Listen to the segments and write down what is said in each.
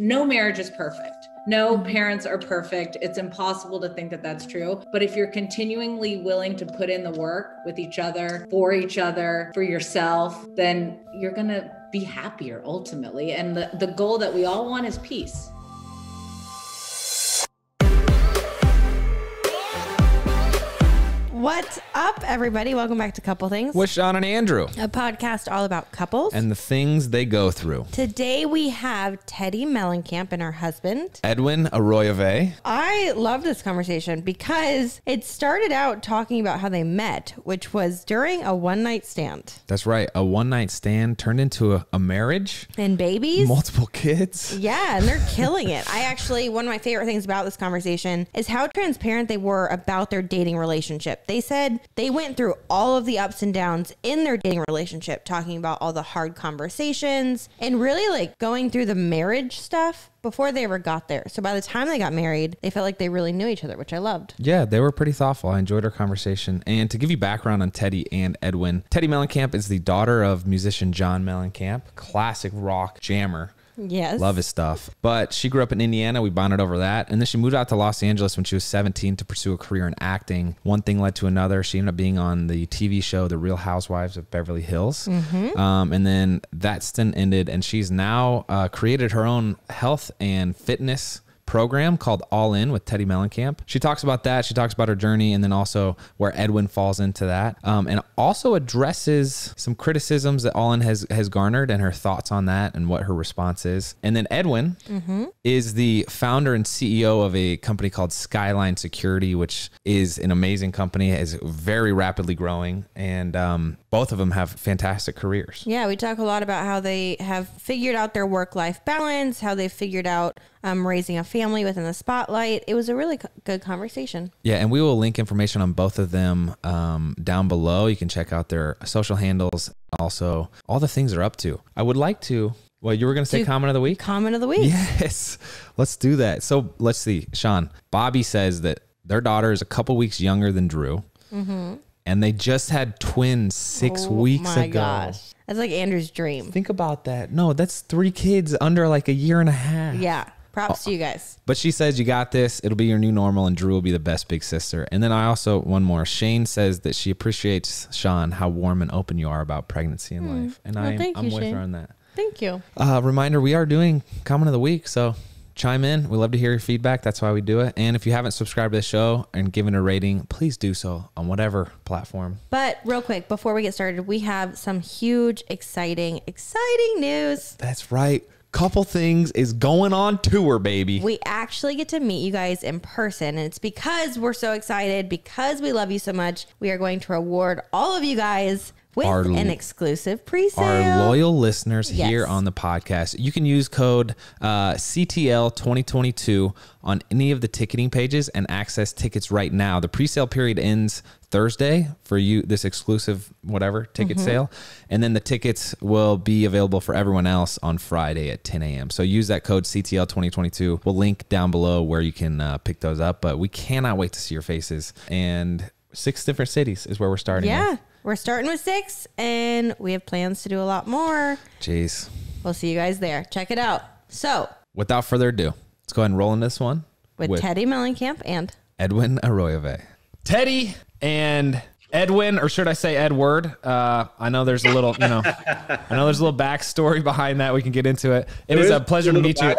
No marriage is perfect. No parents are perfect. It's impossible to think that that's true. But if you're continually willing to put in the work with each other, for yourself, then you're going to be happier ultimately. And the goal that we all want is peace. What's up, everybody? Welcome back to Couple Things with Shawn and Andrew, a podcast all about couples and the things they go through. Today we have Teddi Mellencamp and her husband, Edwin Arroyave. I love this conversation because it started out talking about how they met, which was during a one-night stand. That's right. A one-night stand turned into a marriage. And babies. Multiple kids. Yeah, and they're killing it. One of my favorite things about this conversation is how transparent they were about their dating relationship. They said they went through all of the ups and downs in their dating relationship, talking about all the hard conversations and really like going through the marriage stuff before they ever got there. So by the time they got married, they felt like they really knew each other, which I loved. Yeah, they were pretty thoughtful. I enjoyed our conversation. And to give you background on Teddi and Edwin, Teddi Mellencamp is the daughter of musician Shawn Mellencamp, classic rock jammer. Yes. Love his stuff. But she grew up in Indiana. We bonded over that. And then she moved out to Los Angeles when she was 17 to pursue a career in acting. One thing led to another. She ended up being on the TV show, The Real Housewives of Beverly Hills. And then that stint ended, and she's now created her own health and fitness program called All In with Teddi Mellencamp. She talks about that. She talks about her journey, and then also where Edwin falls into that, and also addresses some criticisms that All In has garnered and her thoughts on that and what her response is. And then Edwin is the founder and CEO of a company called Skyline Security, which is an amazing company, is very rapidly growing, and both of them have fantastic careers. Yeah, we talk a lot about how they have figured out their work-life balance, how they figured out raising a family within the spotlight. It was a really good conversation. Yeah, and we will link information on both of them down below. You can check out their social handles, also all the things they're up to. I would like to, well, you were going to say comment of the week? Comment of the week. Yes, let's do that. So let's see. Shawn, Bobby says that their daughter is a couple weeks younger than Drew. And they just had twins 6 weeks ago. Oh my gosh. That's like Andrew's dream. Think about that. No, that's 3 kids under like a year and a half. Yeah. Props to you guys. But she says, you got this. It'll be your new normal, and Drew will be the best big sister. And then I also, one more. Shane says that she appreciates, Shawn, how warm and open you are about pregnancy and life. And I'm with her on that. Thank you. Reminder, we are doing comment of the week. So chime in. We love to hear your feedback. That's why we do it. And if you haven't subscribed to the show and given a rating, please do so on whatever platform. But real quick, before we get started, we have some huge, exciting news. That's right. Couple Things is going on tour, baby. We actually get to meet you guys in person, and it's because we're so excited, because we love you so much. We are going to reward all of you guys with an exclusive pre-sale. Our loyal listeners here on the podcast. You can use code CTL 2022 on any of the ticketing pages and access tickets right now. The pre-sale period ends Thursday for you, this exclusive ticket sale. And then the tickets will be available for everyone else on Friday at 10 a.m. So use that code CTL 2022. We'll link down below where you can pick those up. But we cannot wait to see your faces. And 6 different cities is where we're starting. Yeah. We're starting with 6, and we have plans to do a lot more. Jeez. We'll see you guys there. Check it out. So, without further ado, let's go ahead and roll in this one with Teddi Mellencamp and Edwin Arroyave. Teddi and Edwin, or should I say Edward? I know there's a little, backstory behind that. We can get into it. It was a pleasure to meet you.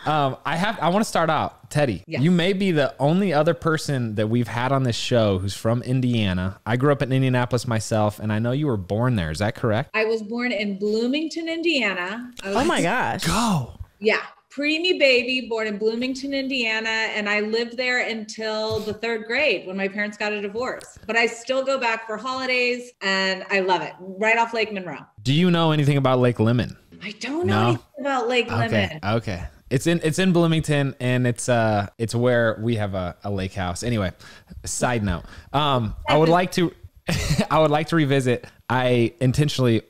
I want to start out, Teddi. Yes. You may be the only other person that we've had on this show who's from Indiana. I grew up in Indianapolis myself, and I know you were born there. Is that correct? I was born in Bloomington, Indiana. Oh my gosh. Go. Yeah. Preemie baby, born in Bloomington, Indiana, and I lived there until the 3rd grade when my parents got a divorce. But I still go back for holidays, and I love it. Right off Lake Monroe. Do you know anything about Lake Lemon? I don't know anything about Lake Lemon. Okay. It's in Bloomington, and it's where we have a lake house. Anyway, side note. I would like to revisit. I intentionally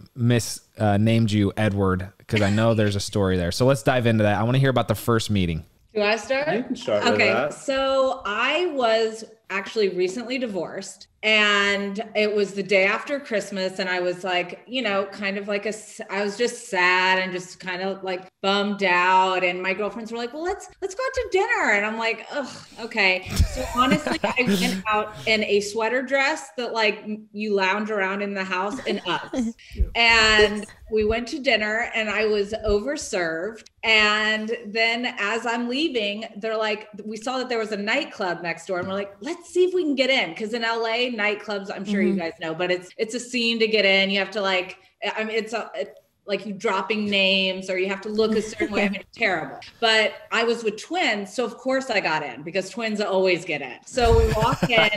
named you Edward because I know there's a story there. So let's dive into that. I want to hear about the first meeting. Do I start? You can start with that. So I was actually recently divorced. And it was the day after Christmas. And I was like, you know, kind of like I was just sad and just kind of like bummed out. And my girlfriends were like, well, let's go out to dinner. And I'm like, oh, okay. So honestly, I went out in a sweater dress that like you lounge around in the house in Uggs. And we went to dinner and I was overserved. And then as I'm leaving, they're like, we saw that there was a nightclub next door and we're like, let's see if we can get in. Cause in LA nightclubs, I'm sure you guys know, but it's a scene to get in. You have to like, I mean, like you dropping names or you have to look a certain way. I mean, it's terrible. But I was with twins. So of course I got in because twins always get in. So we walk in.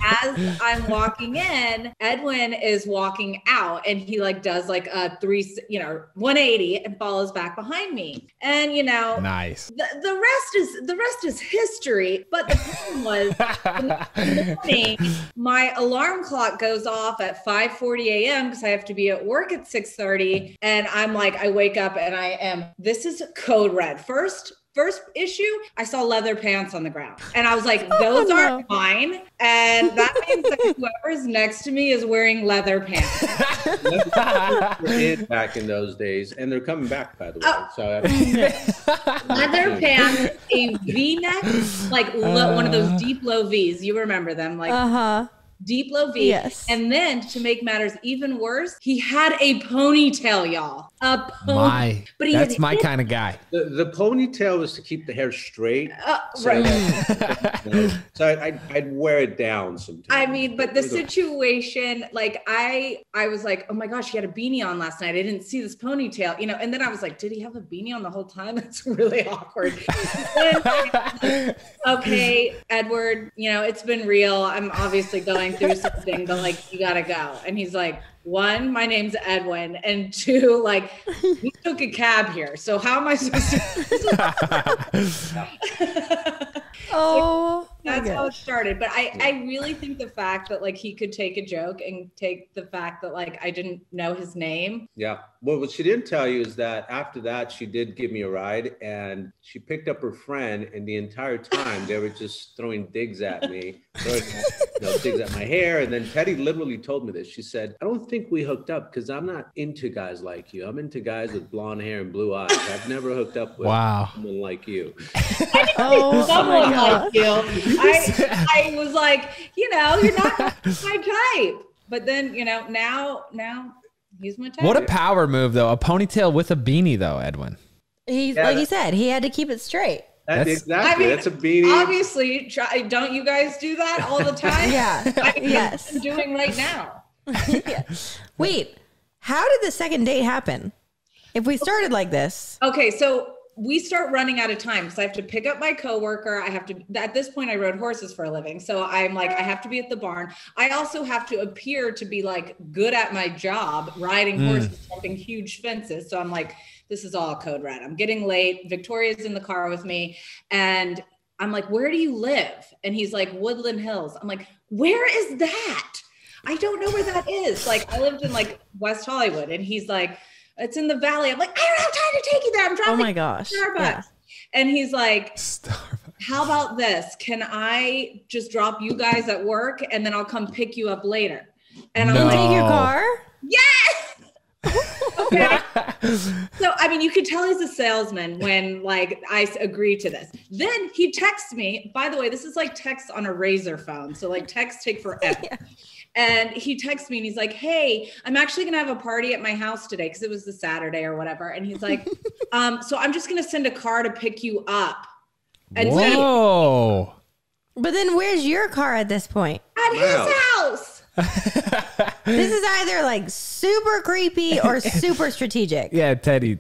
As I'm walking in, Edwin is walking out and he like does like a 180 and follows back behind me. And nice. The rest is history. But the problem was in the morning, my alarm clock goes off at 5:40 a.m. because I have to be at work at 6:30. And I'm like, I wake up and this is code red. First issue, I saw leather pants on the ground. And I was like, those aren't mine. And that means that whoever's next to me is wearing leather pants. Back in those days. And they're coming back, by the way. Leather pants, a V-neck, like one of those deep low Vs. You remember them, like deep low V. Yes. And then to make matters even worse, he had a ponytail, y'all. That's my kind of guy. The ponytail was to keep the hair straight. Right. So I'd wear it down sometimes. I mean, but the situation, like I was like, oh my gosh, he had a beanie on last night. I didn't see this ponytail, and then I was like, did he have a beanie on the whole time? That's really awkward. Okay, Edward, it's been real. I'm obviously going through something, but like, you gotta go. And he's like, one, my name's Edwin, and two, like, we took a cab here, so how am I supposed to? That's how it started. But I really think the fact that like he could take a joke and take the fact that like I didn't know his name. Yeah. Well, what she didn't tell you is that after that, she did give me a ride and she picked up her friend, and the entire time they were just throwing digs at me, digs at my hair. And then Teddi literally told me this. She said, I don't think we hooked up because I'm not into guys like you. I'm into guys with blonde hair and blue eyes. I've never hooked up with someone like you. Someone like you. I was like, you're not my type. But then, now he's my type. What a power move, though. A ponytail with a beanie, though, Edwin. Like you said, he had to keep it straight. Exactly. That's a beanie. Obviously, don't you guys do that all the time? Yeah. Yes. I'm doing right now. Yeah. Wait, how did the second date happen? If we started like this. Okay, so we start running out of time because I have to pick up my coworker. At this point, I rode horses for a living. So I'm like, I have to be at the barn. I also have to appear to be like good at my job, riding horses, jumping huge fences. So I'm like, this is all code red. I'm getting late. Victoria's in the car with me. And I'm like, where do you live? And he's like, Woodland Hills. I'm like, where is that? I don't know where that is. Like, I lived in like West Hollywood. And he's like, it's in the valley. I'm like, I don't have time to take you there. I'm driving. Oh my gosh. Starbucks. Yeah. And he's like, Starbucks. How about this? Can I just drop you guys at work and then I'll come pick you up later? And I'm like, take your car? Yes. Okay. So, I mean, you can tell he's a salesman when like I agree to this. Then he texts me, by the way, this is like text on a Razor phone. So like texts take forever. Yeah. And he texts me and he's like, hey, I'm actually going to have a party at my house today because it was the Saturday or whatever. And he's like, so I'm just going to send a car to pick you up. And whoa. But then where's your car at this point? At his house. This is either like super creepy or super strategic. Yeah, Teddi.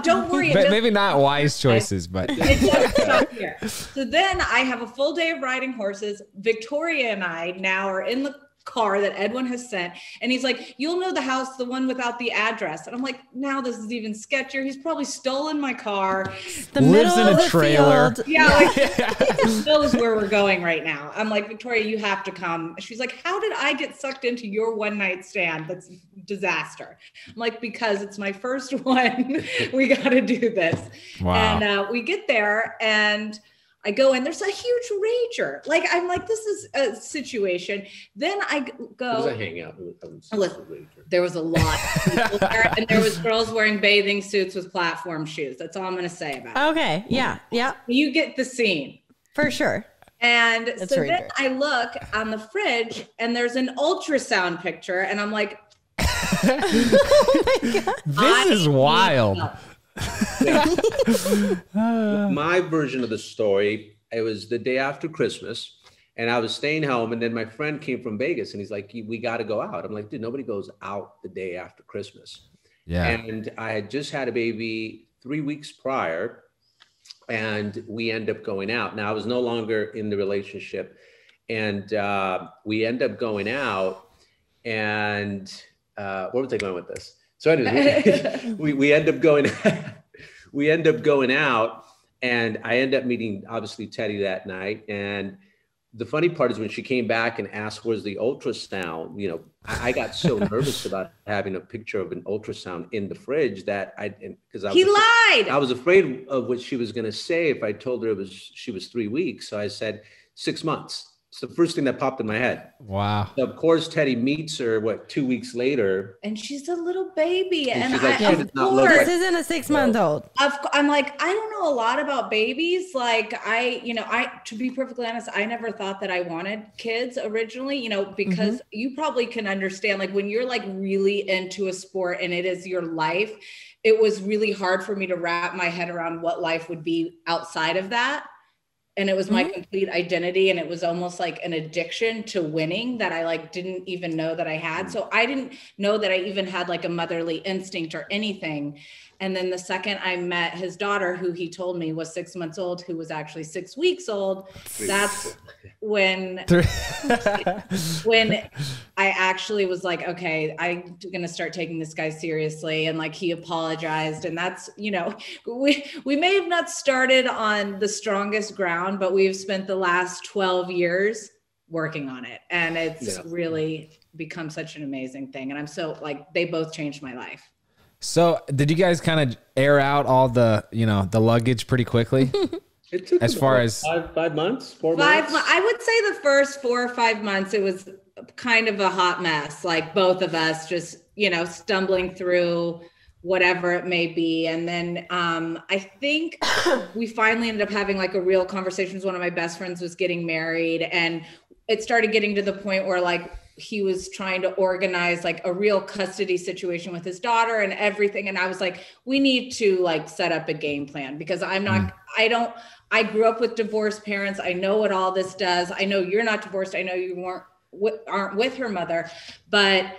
Don't worry. Maybe not wise choices, but. It does stop here. So then I have a full day of riding horses. Victoria and I now are in the car that Edwin has sent. And he's like, you'll know the house, the one without the address. And I'm like, now this is even sketchier. He's probably stolen my car. Lives in a trailer. Field. Yeah, like knows where we're going right now. I'm like, Victoria, you have to come. She's like, how did I get sucked into your one night stand? That's disaster. I'm like, because it's my first one. We got to do this. Wow. And we get there and I go in, there's a huge rager. Like, I'm like, this is a situation. Then I go. It was a hangout. There was a lot of people there, and there was girls wearing bathing suits with platform shoes. That's all I'm going to say about it. Okay. Yeah. Yeah. You get the scene. For sure. And so then I look on the fridge and there's an ultrasound picture, and I'm like, oh my God. This is wild. My version of the story, it was the day after Christmas, and I was staying home, and then my friend came from Vegas, and he's like, we got to go out. I'm like, dude, nobody goes out the day after Christmas. Yeah. And I had just had a baby 3 weeks prior, and we end up going out. Now, I was no longer in the relationship, and we end up going out, and where was I going with this? So anyways, we end up going, we end up going out, and I end up meeting obviously Teddi that night. And the funny part is when she came back and asked, where's the ultrasound? You know, I got so nervous about having a picture of an ultrasound in the fridge that he lied. I was afraid of what she was going to say if I told her she was 3 weeks. So I said 6 months. It's the first thing that popped in my head. Wow. So of course, Teddi meets her, 2 weeks later. And she's a little baby. And she's like, this isn't a 6-month-old. I'm like, I don't know a lot about babies. Like to be perfectly honest, I never thought that I wanted kids originally, because you probably can understand, like when you're like really into a sport and it is your life, it was really hard for me to wrap my head around what life would be outside of that. And it was my complete identity. And it was almost like an addiction to winning that I like didn't even know that I had. So I didn't know that I even had like a motherly instinct or anything. And then the second I met his daughter, who he told me was 6 months old, who was actually 6 weeks old, that's when I actually was like, okay, I'm going to start taking this guy seriously. And like, he apologized. And that's, we may have not started on the strongest ground, but we've spent the last 12 years working on it. And it's really become such an amazing thing. And I'm so like, they both changed my life. So did you guys kind of air out all the, the luggage pretty quickly? It took as far as 5 months, 4 months. I would say the first 4 or 5 months, it was kind of a hot mess. Like both of us just, stumbling through whatever it may be. And then I think we finally ended up having like a real conversation. One of my best friends was getting married, and it started getting to the point where like, he was trying to organize like a real custody situation with his daughter and everything. And I was like, we need to like set up a game plan, because I grew up with divorced parents. I know what all this does. I know you're not divorced. I know you aren't with her mother, but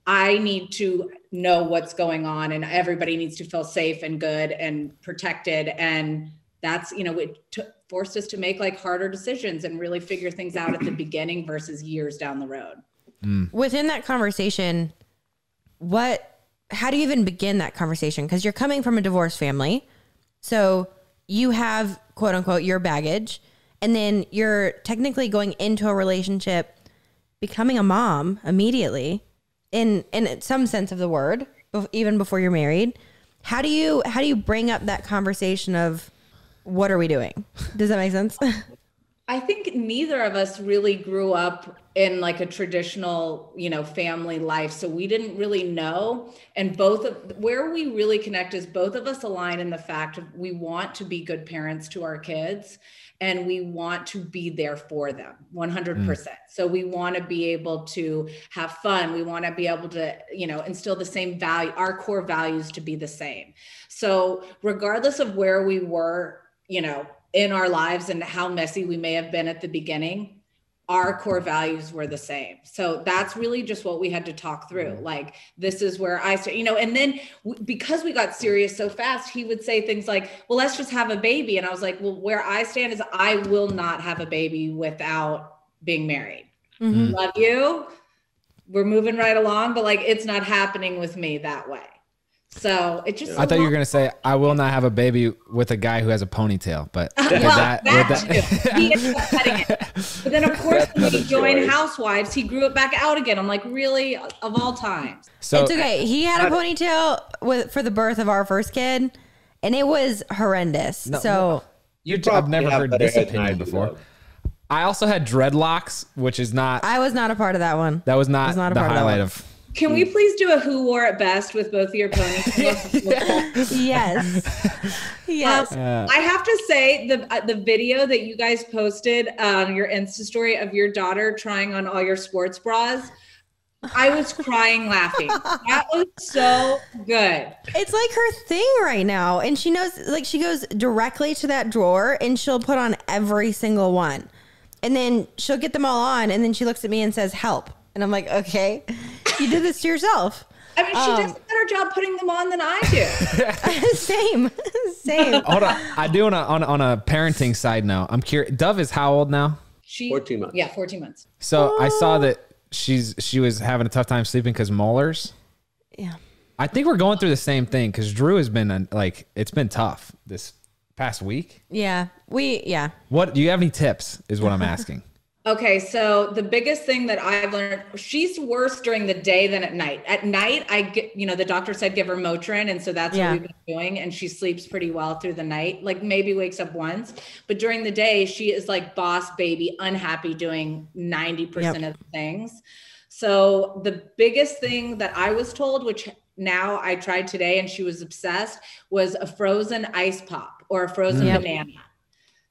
I need to know what's going on, and everybody needs to feel safe and good and protected. And that's, it forced us to make like harder decisions and really figure things out at the beginning versus years down the road. Within that conversation, how do you even begin that conversation? Because you're coming from a divorced family. So you have, quote unquote, your baggage, and then you're technically going into a relationship, becoming a mom immediately in some sense of the word, even before you're married. How do you bring up that conversation of what are we doing? Does that make sense? I think neither of us really grew up in like a traditional, family life. So we didn't really know. And where we really connect is both of us align in the fact of we want to be good parents to our kids, and we want to be there for them 100%. So we want to be able to have fun. We want to be able to, instill the same value, our core values to be the same. So regardless of where we were, in our lives and how messy we may have been at the beginning, our core values were the same. So that's really just what we had to talk through. Like, this is where I start, and then because we got serious so fast, he would say things like, well, let's just have a baby. And I was like, well, where I stand is I will not have a baby without being married. Love you. We're moving right along, but like, it's not happening with me that way. So it just, I thought you were going to say, I will not have a baby with a guy who has a ponytail, but he ended up cutting it. But then of course, when he joined Housewives, he grew it back out again. I'm like, really, of all times. So it's okay. He had a ponytail for the birth of our first kid, and it was horrendous. I've never have heard better this hair than I opinion do, before. though. I also had dreadlocks, which is not. I was not a part of that one. That was not, a the part highlight of of. Can we please do a who wore it best with both of your ponies? Yes. Yes. I have to say the video that you guys posted on your Insta story of your daughter trying on all your sports bras, I was crying laughing. That was so good. It's like her thing right now. And she knows, like, she goes directly to that drawer and she'll put on every single one. And then she'll get them all on. And then she looks at me and says, help. And I'm like, okay, you did this to yourself. I mean, she does a better job putting them on than I do. Same. Hold on. I do on a parenting side note. I'm curious. Dove is how old now? 14 months. Yeah, 14 months. So I saw that she was having a tough time sleeping because molars. Yeah. I think we're going through the same thing because Drew has been it's been tough this past week. Yeah. What do you have any tips is what I'm asking. Okay, so the biggest thing that I've learned, she's worse during the day than at night. At night, I get, the doctor said give her Motrin, and so that's what we've been doing, and she sleeps pretty well through the night, like maybe wakes up once. But during the day, she is like boss baby, unhappy doing 90% of the things. So the biggest thing that I was told, which now I tried today and she was obsessed, was a frozen ice pop or a frozen banana.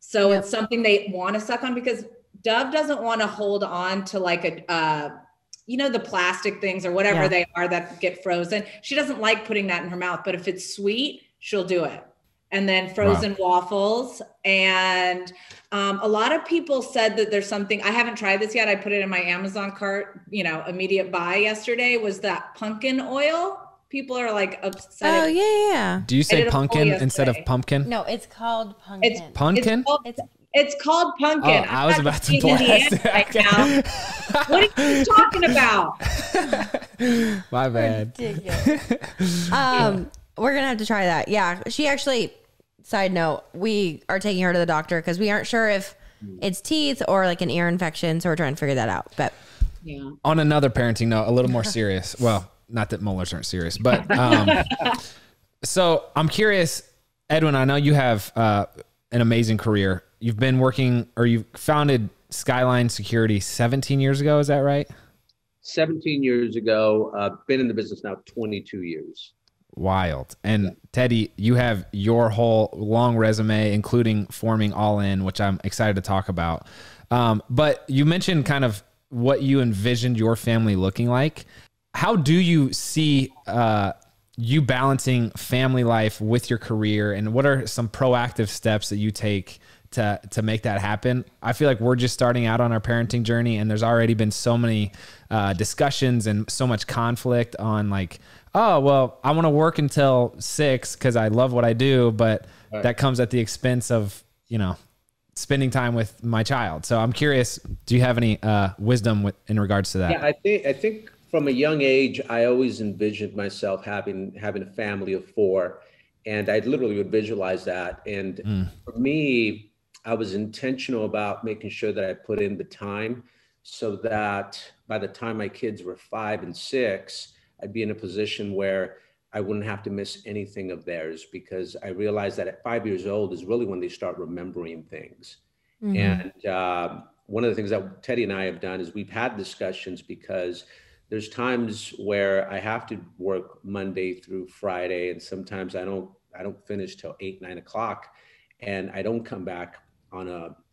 So it's something they want to suck on because Dove doesn't want to hold on to like the plastic things or whatever they are that get frozen. She doesn't like putting that in her mouth, but if it's sweet, she'll do it. And then frozen waffles. And a lot of people said that there's something, I haven't tried this yet. I put it in my Amazon cart, immediate buy yesterday, was that pumpkin oil. People are like upset. Oh, yeah. Do you say pumpkin instead of pumpkin? No, it's called pumpkin. It's pumpkin? It's called pumpkin. Oh, I was about to blast it. Right now. What are you talking about? My bad. We're going to have to try that. Yeah. She actually, side note, we are taking her to the doctor because we aren't sure if it's teeth or like an ear infection. So we're trying to figure that out. But on another parenting note, a little more serious. Well, not that molars aren't serious, but so I'm curious, Edwin, I know you have an amazing career. You've been working, or you founded Skyline Security 17 years ago. Is that right? 17 years ago. Been in the business now 22 years. Wild. And Teddy, you have your whole long resume, including forming All In, which I'm excited to talk about. But you mentioned kind of what you envisioned your family looking like. How do you see you balancing family life with your career, and what are some proactive steps that you take to make that happen? I feel like we're just starting out on our parenting journey, and there's already been so many discussions and so much conflict on like, oh, well, I want to work until 6 because I love what I do, but that comes at the expense of, spending time with my child. So I'm curious, do you have any wisdom in regards to that? Yeah, I think from a young age, I always envisioned myself having a family of 4, and I literally would visualize that. And for me, I was intentional about making sure that I put in the time so that by the time my kids were 5 and 6, I'd be in a position where I wouldn't have to miss anything of theirs, because I realized that at 5 years old is really when they start remembering things. And one of the things that Teddy and I have done is we've had discussions, because there's times where I have to work Monday through Friday, and sometimes I don't finish till 8, 9 o'clock, and I don't come back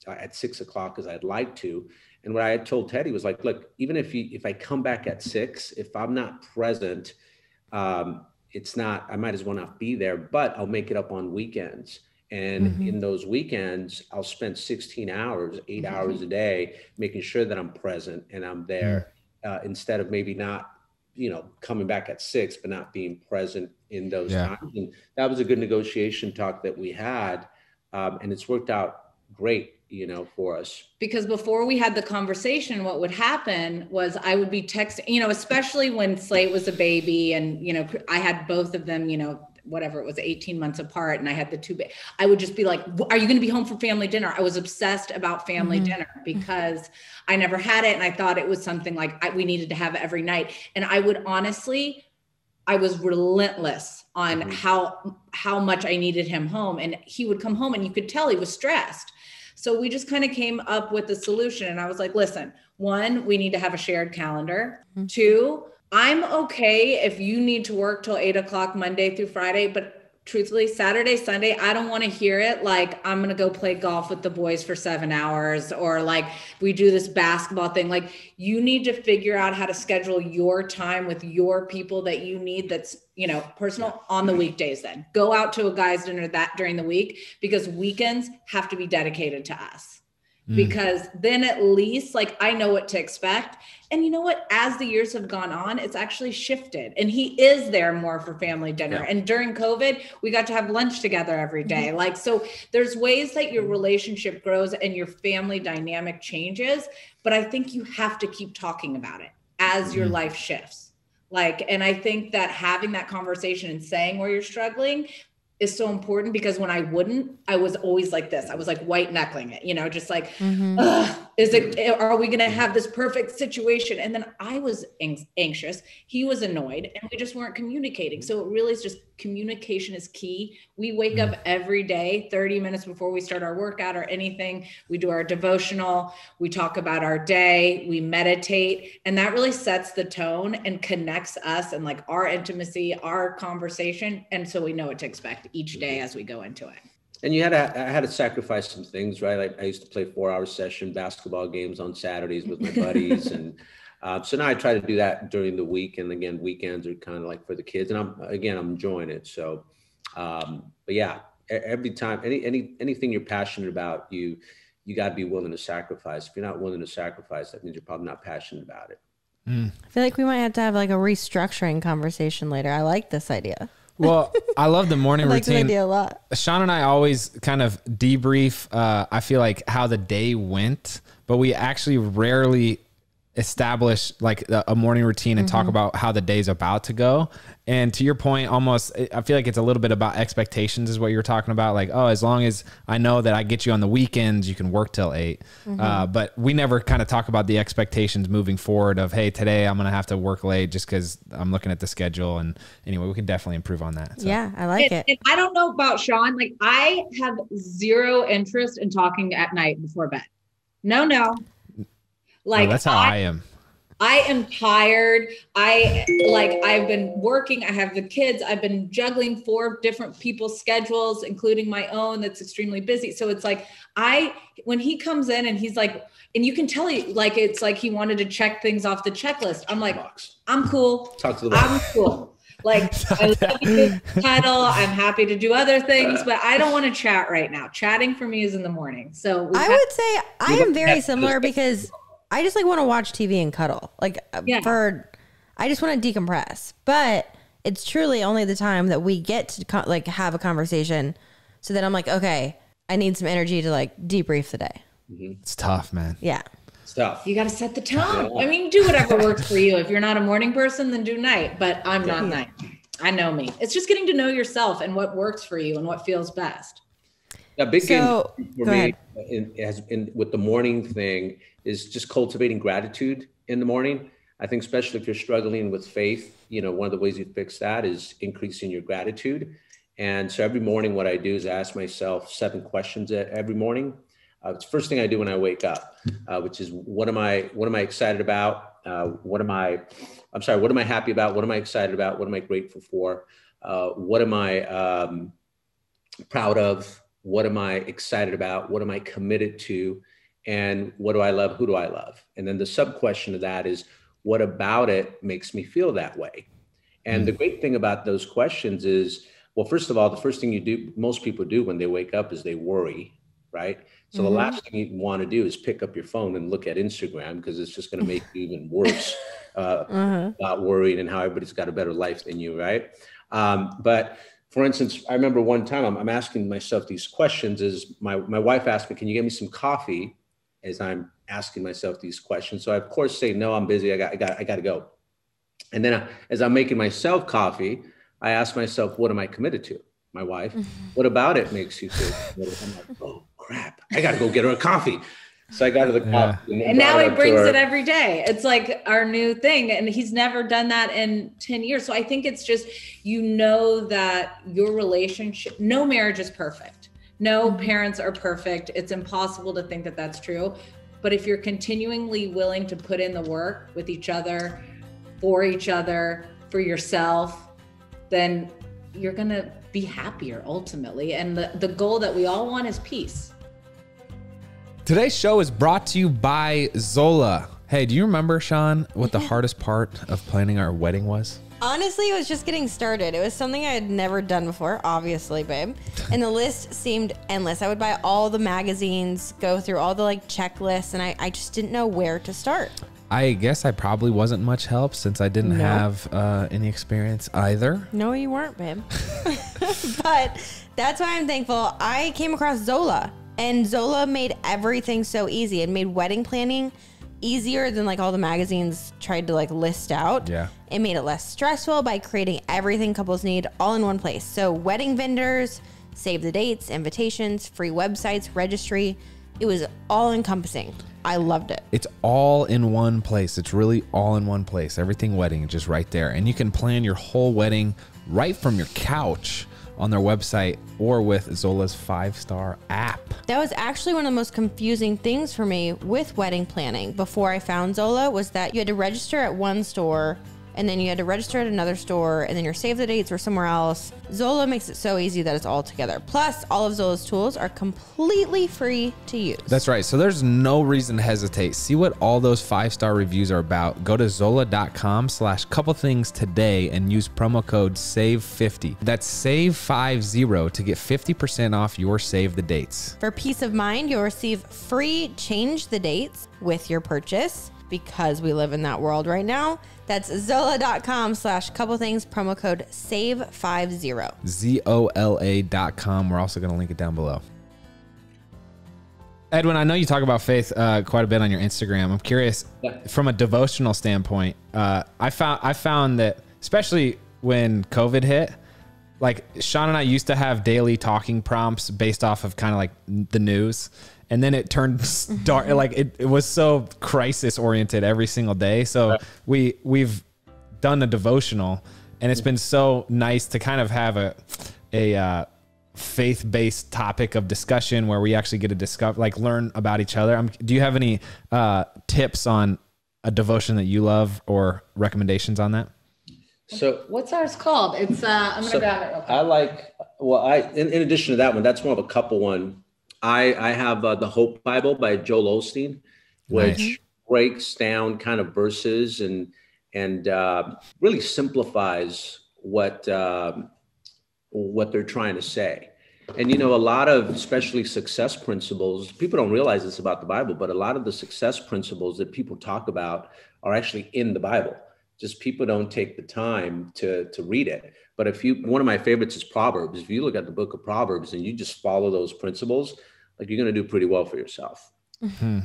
at 6 o'clock as I'd like to. And what I had told Teddy was like, look, even if I come back at 6, if I'm not present, I might as well not be there, but I'll make it up on weekends. And in those weekends, I'll spend 16 hours, 8 hours a day, making sure that I'm present and I'm there, instead of maybe not, coming back at 6, but not being present in those times. And that was a good negotiation talk that we had. And it's worked out great, for us. Because before we had the conversation, what would happen was I would be texting, especially when Slate was a baby, and, I had both of them, whatever it was, 18 months apart, and I had the 2 I would just be like, are you going to be home for family dinner? I was obsessed about family dinner because I never had it. And I thought it was something like we needed to have every night. And I would honestly I was relentless on how much I needed him home. And he would come home and you could tell he was stressed. So we just kind of came up with a solution. And I was like, listen, 1, we need to have a shared calendar. 2, I'm okay if you need to work till 8 o'clock Monday through Friday, but truthfully, Saturday, Sunday, I don't want to hear it like I'm going to go play golf with the boys for 7 hours, or like we do this basketball thing. Like, you need to figure out how to schedule your time with your people that you need, that's, you know, personal, on the weekdays. Then go out to a guy's dinner that during the week, because weekends have to be dedicated to us. Because then at least, like, I know what to expect. And you know what? As the years have gone on, it's actually shifted. And he is there more for family dinner. And during COVID, we got to have lunch together every day. Like, so there's ways that your relationship grows and your family dynamic changes. But I think you have to keep talking about it as your life shifts. Like, and I think that having that conversation and saying where you're struggling is so important, because when I wouldn't, I was always like this. I was like white knuckling it, you know, just like, are we going to have this perfect situation? And then I was anxious. He was annoyed, and we just weren't communicating. So it really is just, communication is key. We wake up every day, 30 minutes before we start our workout or anything. We do our devotional. We talk about our day. We meditate. And that really sets the tone and connects us and like our intimacy, our conversation. And so we know what to expect each day as we go into it. And I had to sacrifice some things, right? Like, I used to play 4-hour session basketball games on Saturdays with my buddies. And so now I try to do that during the week. And again, weekends are kind of like for the kids. And I'm enjoying it. So, but yeah, every time, anything you're passionate about, you got to be willing to sacrifice. If you're not willing to sacrifice, that means you're probably not passionate about it. I feel like we might have to have like a restructuring conversation later. I like this idea. Well, I love the morning I like routine. the idea a lot. Shawn and I always kind of debrief, I feel like, how the day went, but we actually rarely establish like a morning routine and talk about how the day's about to go. And to your point, almost, I feel like it's a little bit about expectations, is what you're talking about. Like, oh, as long as I know that I get you on the weekends, you can work till 8. But we never kind of talk about the expectations moving forward of, hey, today I'm going to have to work late just because I'm looking at the schedule. And anyway, we can definitely improve on that. So. Yeah, I like it. And I don't know about Shawn. Like, I have zero interest in talking at night before bed. No. Like, that's how I am. I am tired. I've been working. I have the kids. I've been juggling 4 different people's schedules, including my own, that's extremely busy. So it's like, when he comes in and he's like, and you can tell it's like he wanted to check things off the checklist. I'm like, I'm cool. Talk to the I'm cool. Like, I love you, cuddle. I'm happy to do other things, but I don't want to chat right now. Chatting for me is in the morning. So I would say I am very similar, because I just like want to watch TV and cuddle. Like, I just want to decompress. But it's truly only the time that we get to have a conversation, so that I'm like, okay, I need some energy to like debrief the day. It's tough, man. Yeah. It's tough. You got to set the tone. I mean, do whatever works for you. If you're not a morning person, then do night. But I'm not night. I know me. It's just getting to know yourself and what works for you and what feels best. A big thing for me with the morning thing is just cultivating gratitude in the morning. I think especially if you're struggling with faith, you know, one of the ways you fix that is increasing your gratitude. And so every morning what I do is ask myself 7 questions every morning. It's the first thing I do when I wake up, which is what am I excited about? What am I happy about? What am I excited about? What am I grateful for? What am I proud of? What am I excited about? What am I committed to? And what do I love? Who do I love? And then the sub question of that is, what about it makes me feel that way? And the great thing about those questions is, well, first of all, the first thing most people do when they wake up is they worry, right? So the last thing you want to do is pick up your phone and look at Instagram, because it's just going to make you even worse about worrying and how everybody's got a better life than you, right? But for instance, I remember one time I'm asking myself these questions. Is my wife asked me, "Can you get me some coffee?" As I'm asking myself these questions, so I of course say, "No, I'm busy. I got to go." And then as I'm making myself coffee, I ask myself, "What am I committed to?" My wife. What about it makes you feel committed? I'm like, "Oh crap! I got to go get her a coffee." So I got to the couch and now he brings it every day. It's like our new thing. And he's never done that in 10 years. So I think it's just, that your relationship, no marriage is perfect. No parents are perfect. It's impossible to think that that's true. But if you're continually willing to put in the work with each other, for yourself, then you're going to be happier ultimately. And the goal that we all want is peace. Today's show is brought to you by Zola. Hey, do you remember, Shawn, what the hardest part of planning our wedding was? Honestly, it was just getting started. It was something I had never done before, obviously, babe. And the list seemed endless. I would buy all the magazines, go through all the checklists, and I just didn't know where to start. I guess I probably wasn't much help since I didn't have any experience either. No, you weren't, babe. But that's why I'm thankful. I came across Zola, and Zola made everything so easy. It made wedding planning easier than all the magazines tried to list out. Yeah. It made it less stressful by creating everything couples need all in one place. So wedding vendors, save the dates, invitations, free websites, registry. It was all encompassing. I loved it. It's all in one place. It's really all in one place. Everything wedding just right there. And you can plan your whole wedding right from your couch on their website or with Zola's 5-star app. That was actually one of the most confusing things for me with wedding planning before I found Zola, was that you had to register at one store and then you had to register at another store, and then your save the dates were somewhere else. Zola makes it so easy that it's all together. Plus, all of Zola's tools are completely free to use. That's right. So there's no reason to hesitate. See what all those 5-star reviews are about. Go to zola.com/couplethings today and use promo code SAVE50. That's SAVE50 to get 50% off your save the dates. For peace of mind, you'll receive free change the dates with your purchase, because we live in that world right now. That's zola.com/couplethings, promo code SAVE50. ZOLA.com. We're also going to link it down below. Edwin, I know you talk about faith quite a bit on your Instagram. I'm curious, from a devotional standpoint, I found that, especially when COVID hit, Shawn and I used to have daily talking prompts based off of kind of the news. And then it turned dark. It was so crisis oriented every single day. So we've done a devotional, and it's been so nice to kind of have a faith-based topic of discussion where we actually get to discover, learn about each other. Do you have any tips on a devotion that you love or recommendations on that? So what's ours called? It's I'm gonna grab it real quick. In addition to that one, that's more of a couple one. I have the Hope Bible by Joel Osteen, which breaks down kind of verses and really simplifies what they're trying to say. And, a lot of, especially success principles, people don't realize this about the Bible, but a lot of the success principles that people talk about are actually in the Bible. Just people don't take the time to read it. But one of my favorites is Proverbs. If you look at the book of Proverbs and you just follow those principles, you're going to do pretty well for yourself. Mm-hmm.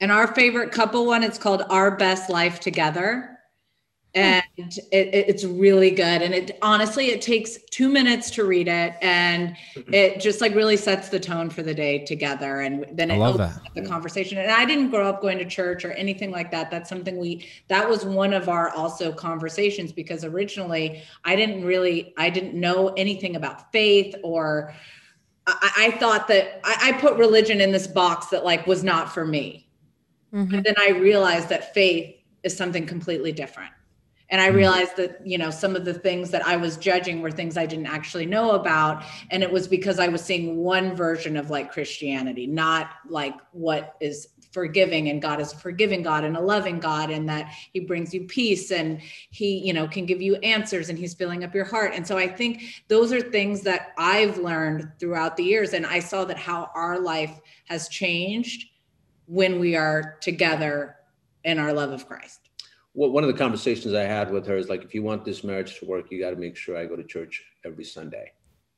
And our favorite couple one, it's called Our Best Life Together. And it's really good. And it takes 2 minutes to read it. And it just really sets the tone for the day together. And then it opens up the conversation. And I didn't grow up going to church or anything like that. That's something that was one of our also conversations, because originally I didn't know anything about faith, or I thought that I put religion in this box that was not for me. Mm-hmm. And then I realized that faith is something completely different. And I realized that, some of the things that I was judging were things I didn't actually know about. And it was because I was seeing one version of Christianity, not what is forgiving, and God is a forgiving God and a loving God, and that he brings you peace, and he, can give you answers, and he's filling up your heart. And so I think those are things that I've learned throughout the years. And I saw that how our life has changed when we are together in our love of Christ. Well, one of the conversations I had with her is if you want this marriage to work, you got to make sure I go to church every Sunday.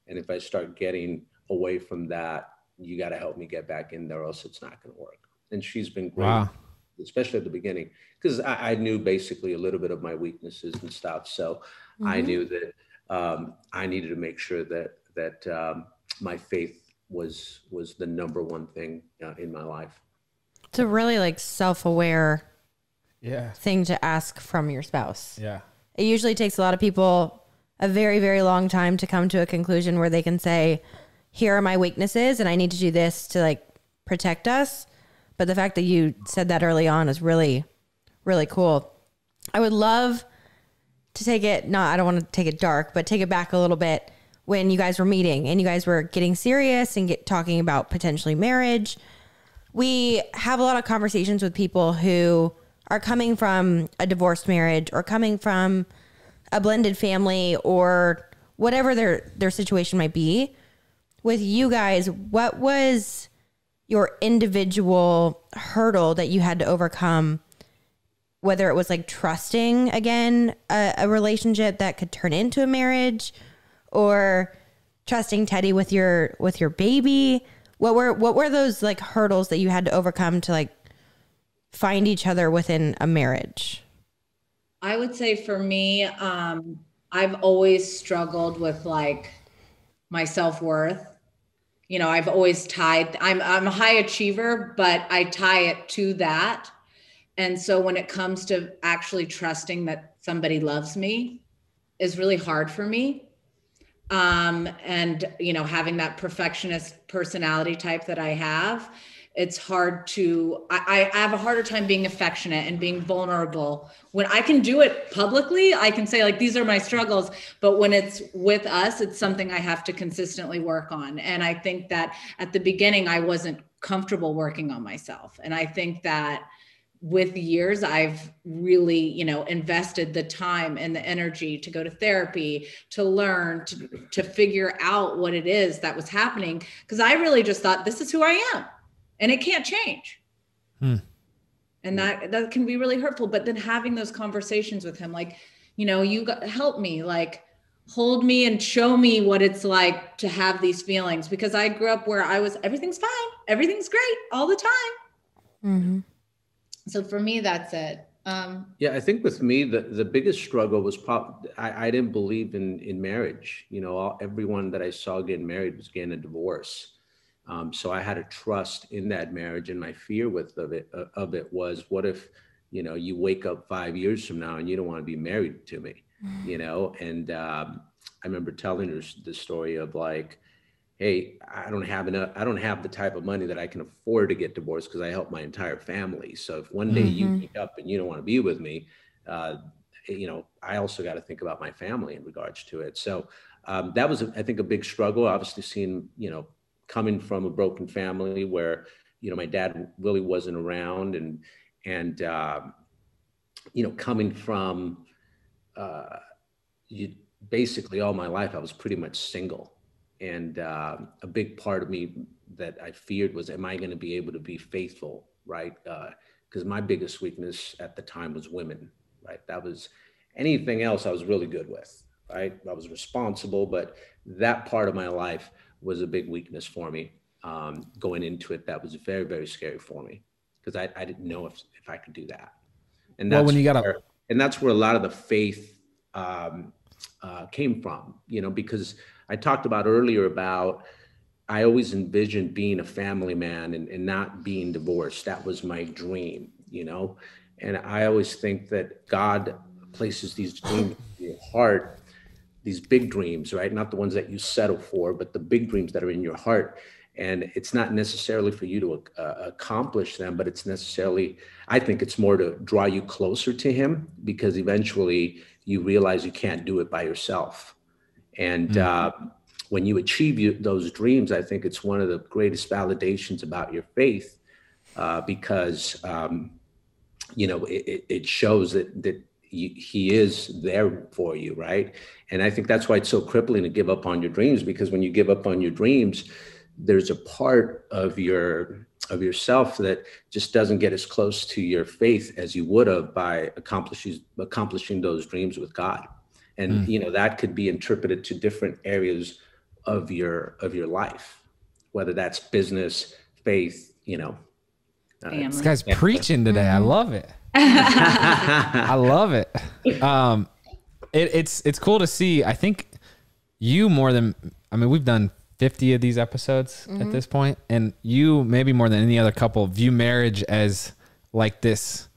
And if I start getting away from that, you got to help me get back in there, or else it's not going to work. And she's been great, especially at the beginning, because I knew basically a little bit of my weaknesses and stuff. So I knew that I needed to make sure that my faith was the number one thing in my life. It's a really like self-aware Yeah. thing to ask from your spouse. Yeah. It usually takes a lot of people a very, very long time to come to a conclusion where they can say, here are my weaknesses and I need to do this to like protect us. But the fact that you said that early on is really, really cool. I would love to take it, I don't want to take it dark, but take it back a little bit when you guys were meeting and you guys were getting serious and talking about potentially marriage. We have a lot of conversations with people who are coming from a divorced marriage or coming from a blended family or whatever their situation might be. With you guys, what was your individual hurdle that you had to overcome, whether it was like trusting again a relationship that could turn into a marriage or trusting Teddi with your baby? What were those like hurdles that you had to overcome to like find each other within a marriage? I would say for me, I've always struggled with like my self-worth. You know, I've always tied, I'm a high achiever, but I tie it to that. And so when it comes to actually trusting that somebody loves me is really hard for me. And, you know, having that perfectionist personality type that I have, it's hard to, I have a harder time being affectionate and being vulnerable. When I can do it publicly, I can say like, these are my struggles, but when it's with us, it's something I have to consistently work on. And I think that at the beginning, I wasn't comfortable working on myself. And I think that with years, I've really, you know, invested the time and the energy to go to therapy, to learn, to figure out what it is that was happening. Because I really just thought, this is who I am and it can't change. And that can be really hurtful. But then having those conversations with him, like, you know, help me, like hold me and show me what it's like to have these feelings. Because I grew up where I was, everything's fine, everything's great all the time. Mm-hmm. So for me, that's it. Yeah, I think with me, the biggest struggle was probably, I didn't believe in marriage. You know, everyone that I saw getting married was getting a divorce. So I had a trust in that marriage, and my fear of it was, what if, you know, you wake up 5 years from now and you don't want to be married to me, you know? And I remember telling her the story of like, hey, I don't have the type of money that I can afford to get divorced because I help my entire family. So if one day you wake up and you don't want to be with me, you know, I also got to think about my family in regards to it. So that was, I think, a big struggle. Obviously seeing, you know, coming from a broken family where, you know, my dad really wasn't around and you know, coming from basically all my life, I was pretty much single. And a big part of me that I feared was, am I going to be able to be faithful, right? Because my biggest weakness at the time was women, right? That was, anything else I was really good with, right? I was responsible, but that part of my life was a big weakness for me. Going into it, that was very, very scary for me because I didn't know if I could do that. And that's, that's where a lot of the faith came from, you know, because I talked about earlier about, I always envisioned being a family man and not being divorced. That was my dream, you know? And I always think that God places these dreams in your heart, these big dreams, right? Not the ones that you settle for, but the big dreams that are in your heart. And it's not necessarily for you to accomplish them, but it's necessarily, I think it's more to draw you closer to him, because eventually you realize you can't do it by yourself. And when you achieve those dreams, I think it's one of the greatest validations about your faith, because, you know, it shows that he is there for you, right? And I think that's why it's so crippling to give up on your dreams, because when you give up on your dreams, there's a part of yourself that just doesn't get as close to your faith as you would have by accomplishing those dreams with God. And, you know, that could be interpreted to different areas of your life, whether that's business, faith, you know. This guy's preaching today. I love it. I love it. It's cool to see. I think you more than, I mean, we've done 50 of these episodes at this point, and you, maybe more than any other couple, view marriage as like this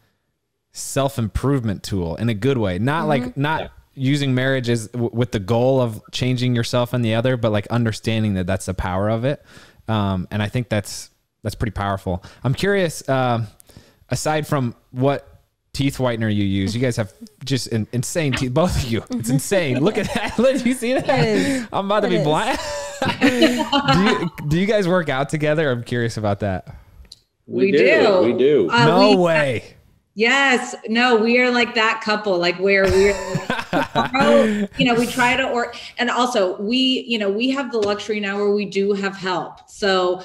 self-improvement tool in a good way. Not like, not using marriage as with the goal of changing yourself and the other, but like understanding that that's the power of it. And I think that's pretty powerful. I'm curious, aside from what teeth whitener you use, you guys have just insane teeth, both of you. It's insane. Look at that. Did you see that? I'm about to be blind. do you guys work out together? I'm curious about that. We do. We do. No way. Yes. No, we are like that couple, like where we're, we try to, and also we have the luxury now where we do have help. So,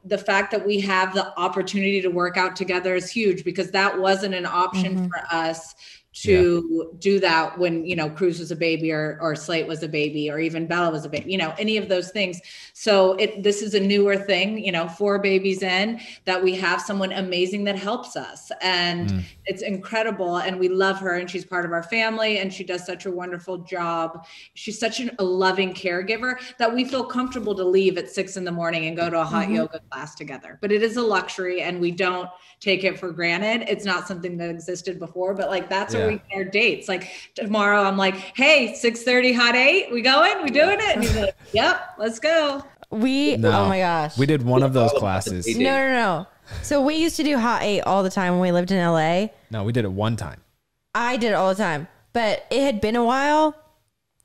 the fact that we have the opportunity to work out together is huge, because that wasn't an option for us to do that when, Cruz was a baby or Slate was a baby, or even Bella was a baby, any of those things. So this is a newer thing, 4 babies in, that we have someone amazing that helps us, and it's incredible. And we love her, and she's part of our family, and she does such a wonderful job. She's such a loving caregiver that we feel comfortable to leave at 6 a.m. and go to a hot yoga class together. But it is a luxury, and we don't take it for granted. It's not something that existed before, but like, that's where we get our dates. Like tomorrow I'm like, hey, 6:30 hot 8, we going? We doing it? And he's like, yep, let's go. Oh my gosh. We did one of those classes. No. So we used to do hot 8 all the time when we lived in LA. No, we did it one time. I did it all the time, but it had been a while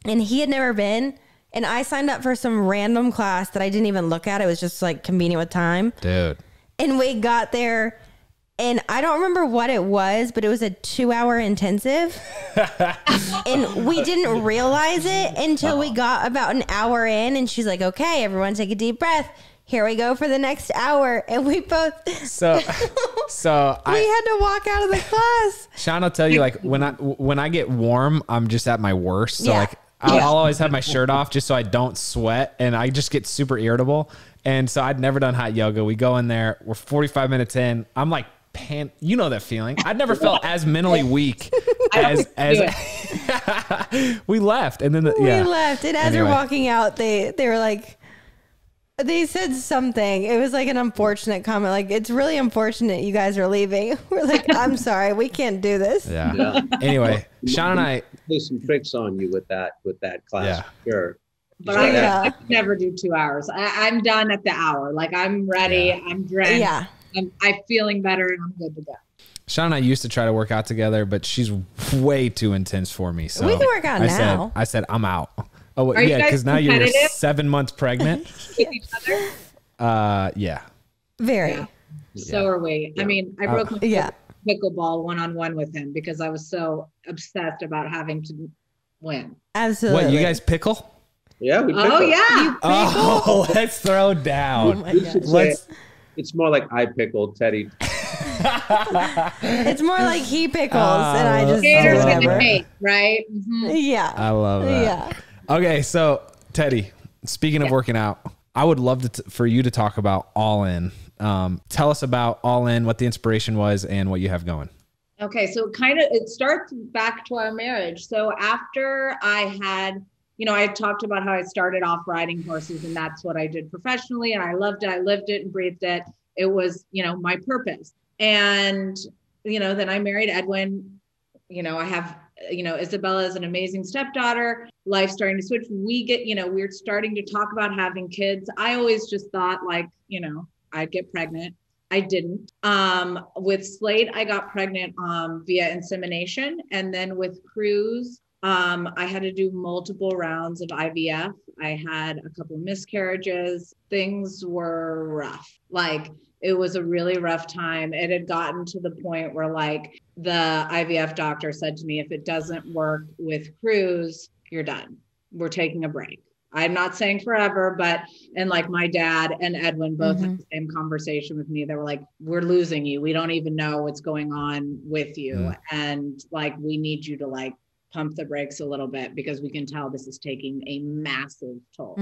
and he had never been. And I signed up for some random class that I didn't even look at. It was just like convenient with time. Dude. And we got there, and I don't remember what it was, but it was a 2-hour intensive. And we didn't realize it until we got about an hour in, and she's like, okay, everyone take a deep breath. Here we go for the next hour. And we both so we had to walk out of the class. Shawn will tell you, like, when I get warm, I'm just at my worst. So like I'll always have my shirt off just so I don't sweat, and I just get super irritable. And so I'd never done hot yoga. We go in there, we're 45 minutes in. I'm like, you know that feeling. I'd never felt as mentally weak as we left. And then we left. And as we're walking out, they were like, they said something. It was like an unfortunate comment. Like, it's really unfortunate you guys are leaving. We're like, I'm sorry, we can't do this. Yeah. Anyway, Shawn and I play some tricks on you with that class. Yeah. Sure. But I could never do 2 hours. I'm done at the hour. Like, I'm ready. Yeah. I'm dressed. Yeah. I'm feeling better, and I'm good to go. Shawn and I used to try to work out together, but she's way too intense for me. So we can work out now. I said, I'm out. Oh, yeah, because now you're 7 months pregnant. With each other? Yeah. Very. Yeah. So are we. I mean, I broke my pickleball one-on-one with him because I was so obsessed about having to win. Absolutely. What, you guys pickle? Yeah, we pickle. Oh, yeah. You pickle? Oh, let's throw down. Oh it's more like I pickled Teddy. It's more like he pickles and I just whatever. Right? Mm-hmm. Yeah. I love that. Yeah. Okay, so Teddy, speaking of working out, I would love for you to talk about All In. Tell us about All In, what the inspiration was, and what you have going. Okay, so it starts back to our marriage. So after I had, I talked about how I started off riding horses, and that's what I did professionally, and I loved it. I lived it and breathed it. It was, my purpose. And, then I married Edwin. I have, Isabella is an amazing stepdaughter. Life's starting to switch. We're starting to talk about having kids. I always just thought I'd get pregnant. I didn't. With Slate, I got pregnant via insemination. And then with Cruz, I had to do multiple rounds of IVF. I had a couple of miscarriages. Things were rough. It was a really rough time. It had gotten to the point where the IVF doctor said to me, if it doesn't work with Cruz, you're done. We're taking a break. I'm not saying forever, and my dad and Edwin both had the same conversation with me. They were like, we're losing you. We don't even know what's going on with you. And we need you to pump the brakes a little bit because we can tell this is taking a massive toll.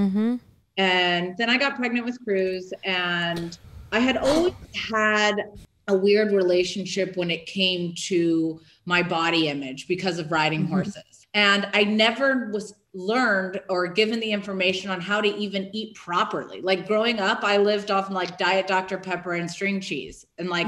And then I got pregnant with Cruz, and I had always had a weird relationship when it came to my body image because of riding horses. And I never was learned or given the information on how to even eat properly. Like growing up, I lived off like Diet Dr. Pepper and string cheese. And like,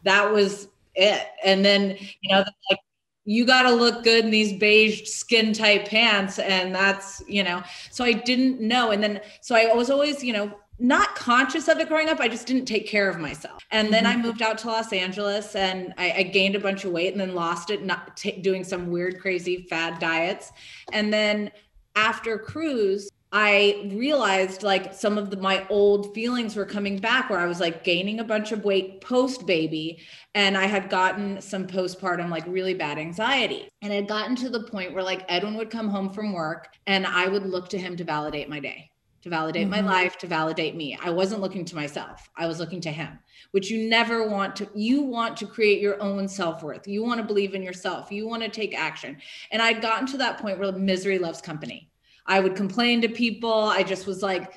that was it. And then, you know, like, you got to look good in these beige skin tight pants. And that's, you know, so I didn't know. And then, so I was always, you know, not conscious of it growing up. I just didn't take care of myself. And then I moved out to Los Angeles and I gained a bunch of weight and then lost it, not doing some weird, crazy fad diets. And then after cruise, I realized like some of my old feelings were coming back where I was like gaining a bunch of weight post baby. And I had gotten some postpartum, like really bad anxiety. And it had gotten to the point where like Edwin would come home from work and I would look to him to validate my day, to validate my life, to validate me. I wasn't looking to myself. I was looking to him, which you never want to. You want to create your own self-worth. You want to believe in yourself. You want to take action. And I'd gotten to that point where misery loves company. I would complain to people. I just was like,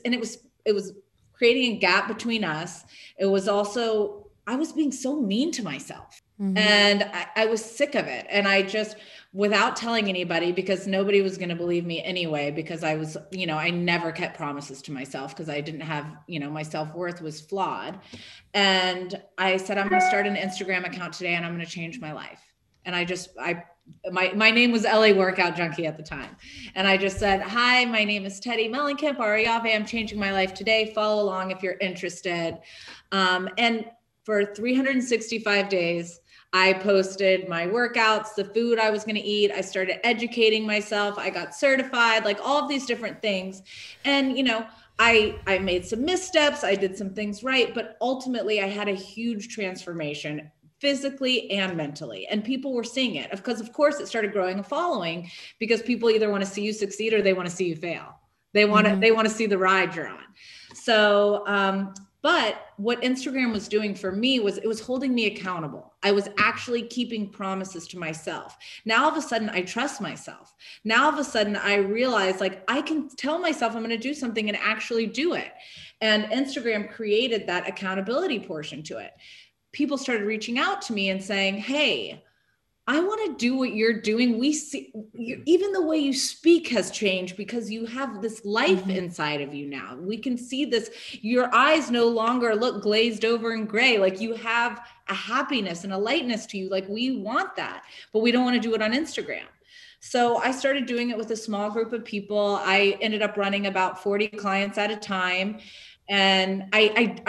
and it was creating a gap between us. It was also, I was being so mean to myself. And I was sick of it. And I just, without telling anybody, because nobody was going to believe me anyway, because I was, you know, I never kept promises to myself because I didn't have, you know, my self-worth was flawed. And I said, I'm going to start an Instagram account today and I'm going to change my life. And my name was LA Workout Junkie at the time. And I just said, hi, my name is Teddi Mellencamp, Arroyave. I'm changing my life today. Follow along if you're interested. And for 365 days, I posted my workouts, the food I was going to eat. I started educating myself. I got certified, like all of these different things. And, you know, I made some missteps. I did some things right, but ultimately I had a huge transformation physically and mentally. And people were seeing it because of course it started growing a following because people either want to see you succeed or they want to see you fail. They want to see the ride you're on. So, but what Instagram was doing for me was it was holding me accountable. I was actually keeping promises to myself. Now, all of a sudden I trust myself. Now, all of a sudden I realize like I can tell myself I'm going to do something and actually do it. And Instagram created that accountability portion to it. People started reaching out to me and saying, hey, I want to do what you're doing. We see even the way you speak has changed because you have this life inside of you now. We can see this. Your eyes no longer look glazed over and gray. Like you have a happiness and a lightness to you. Like we want that, but we don't want to do it on Instagram. So I started doing it with a small group of people. I ended up running about 40 clients at a time. And I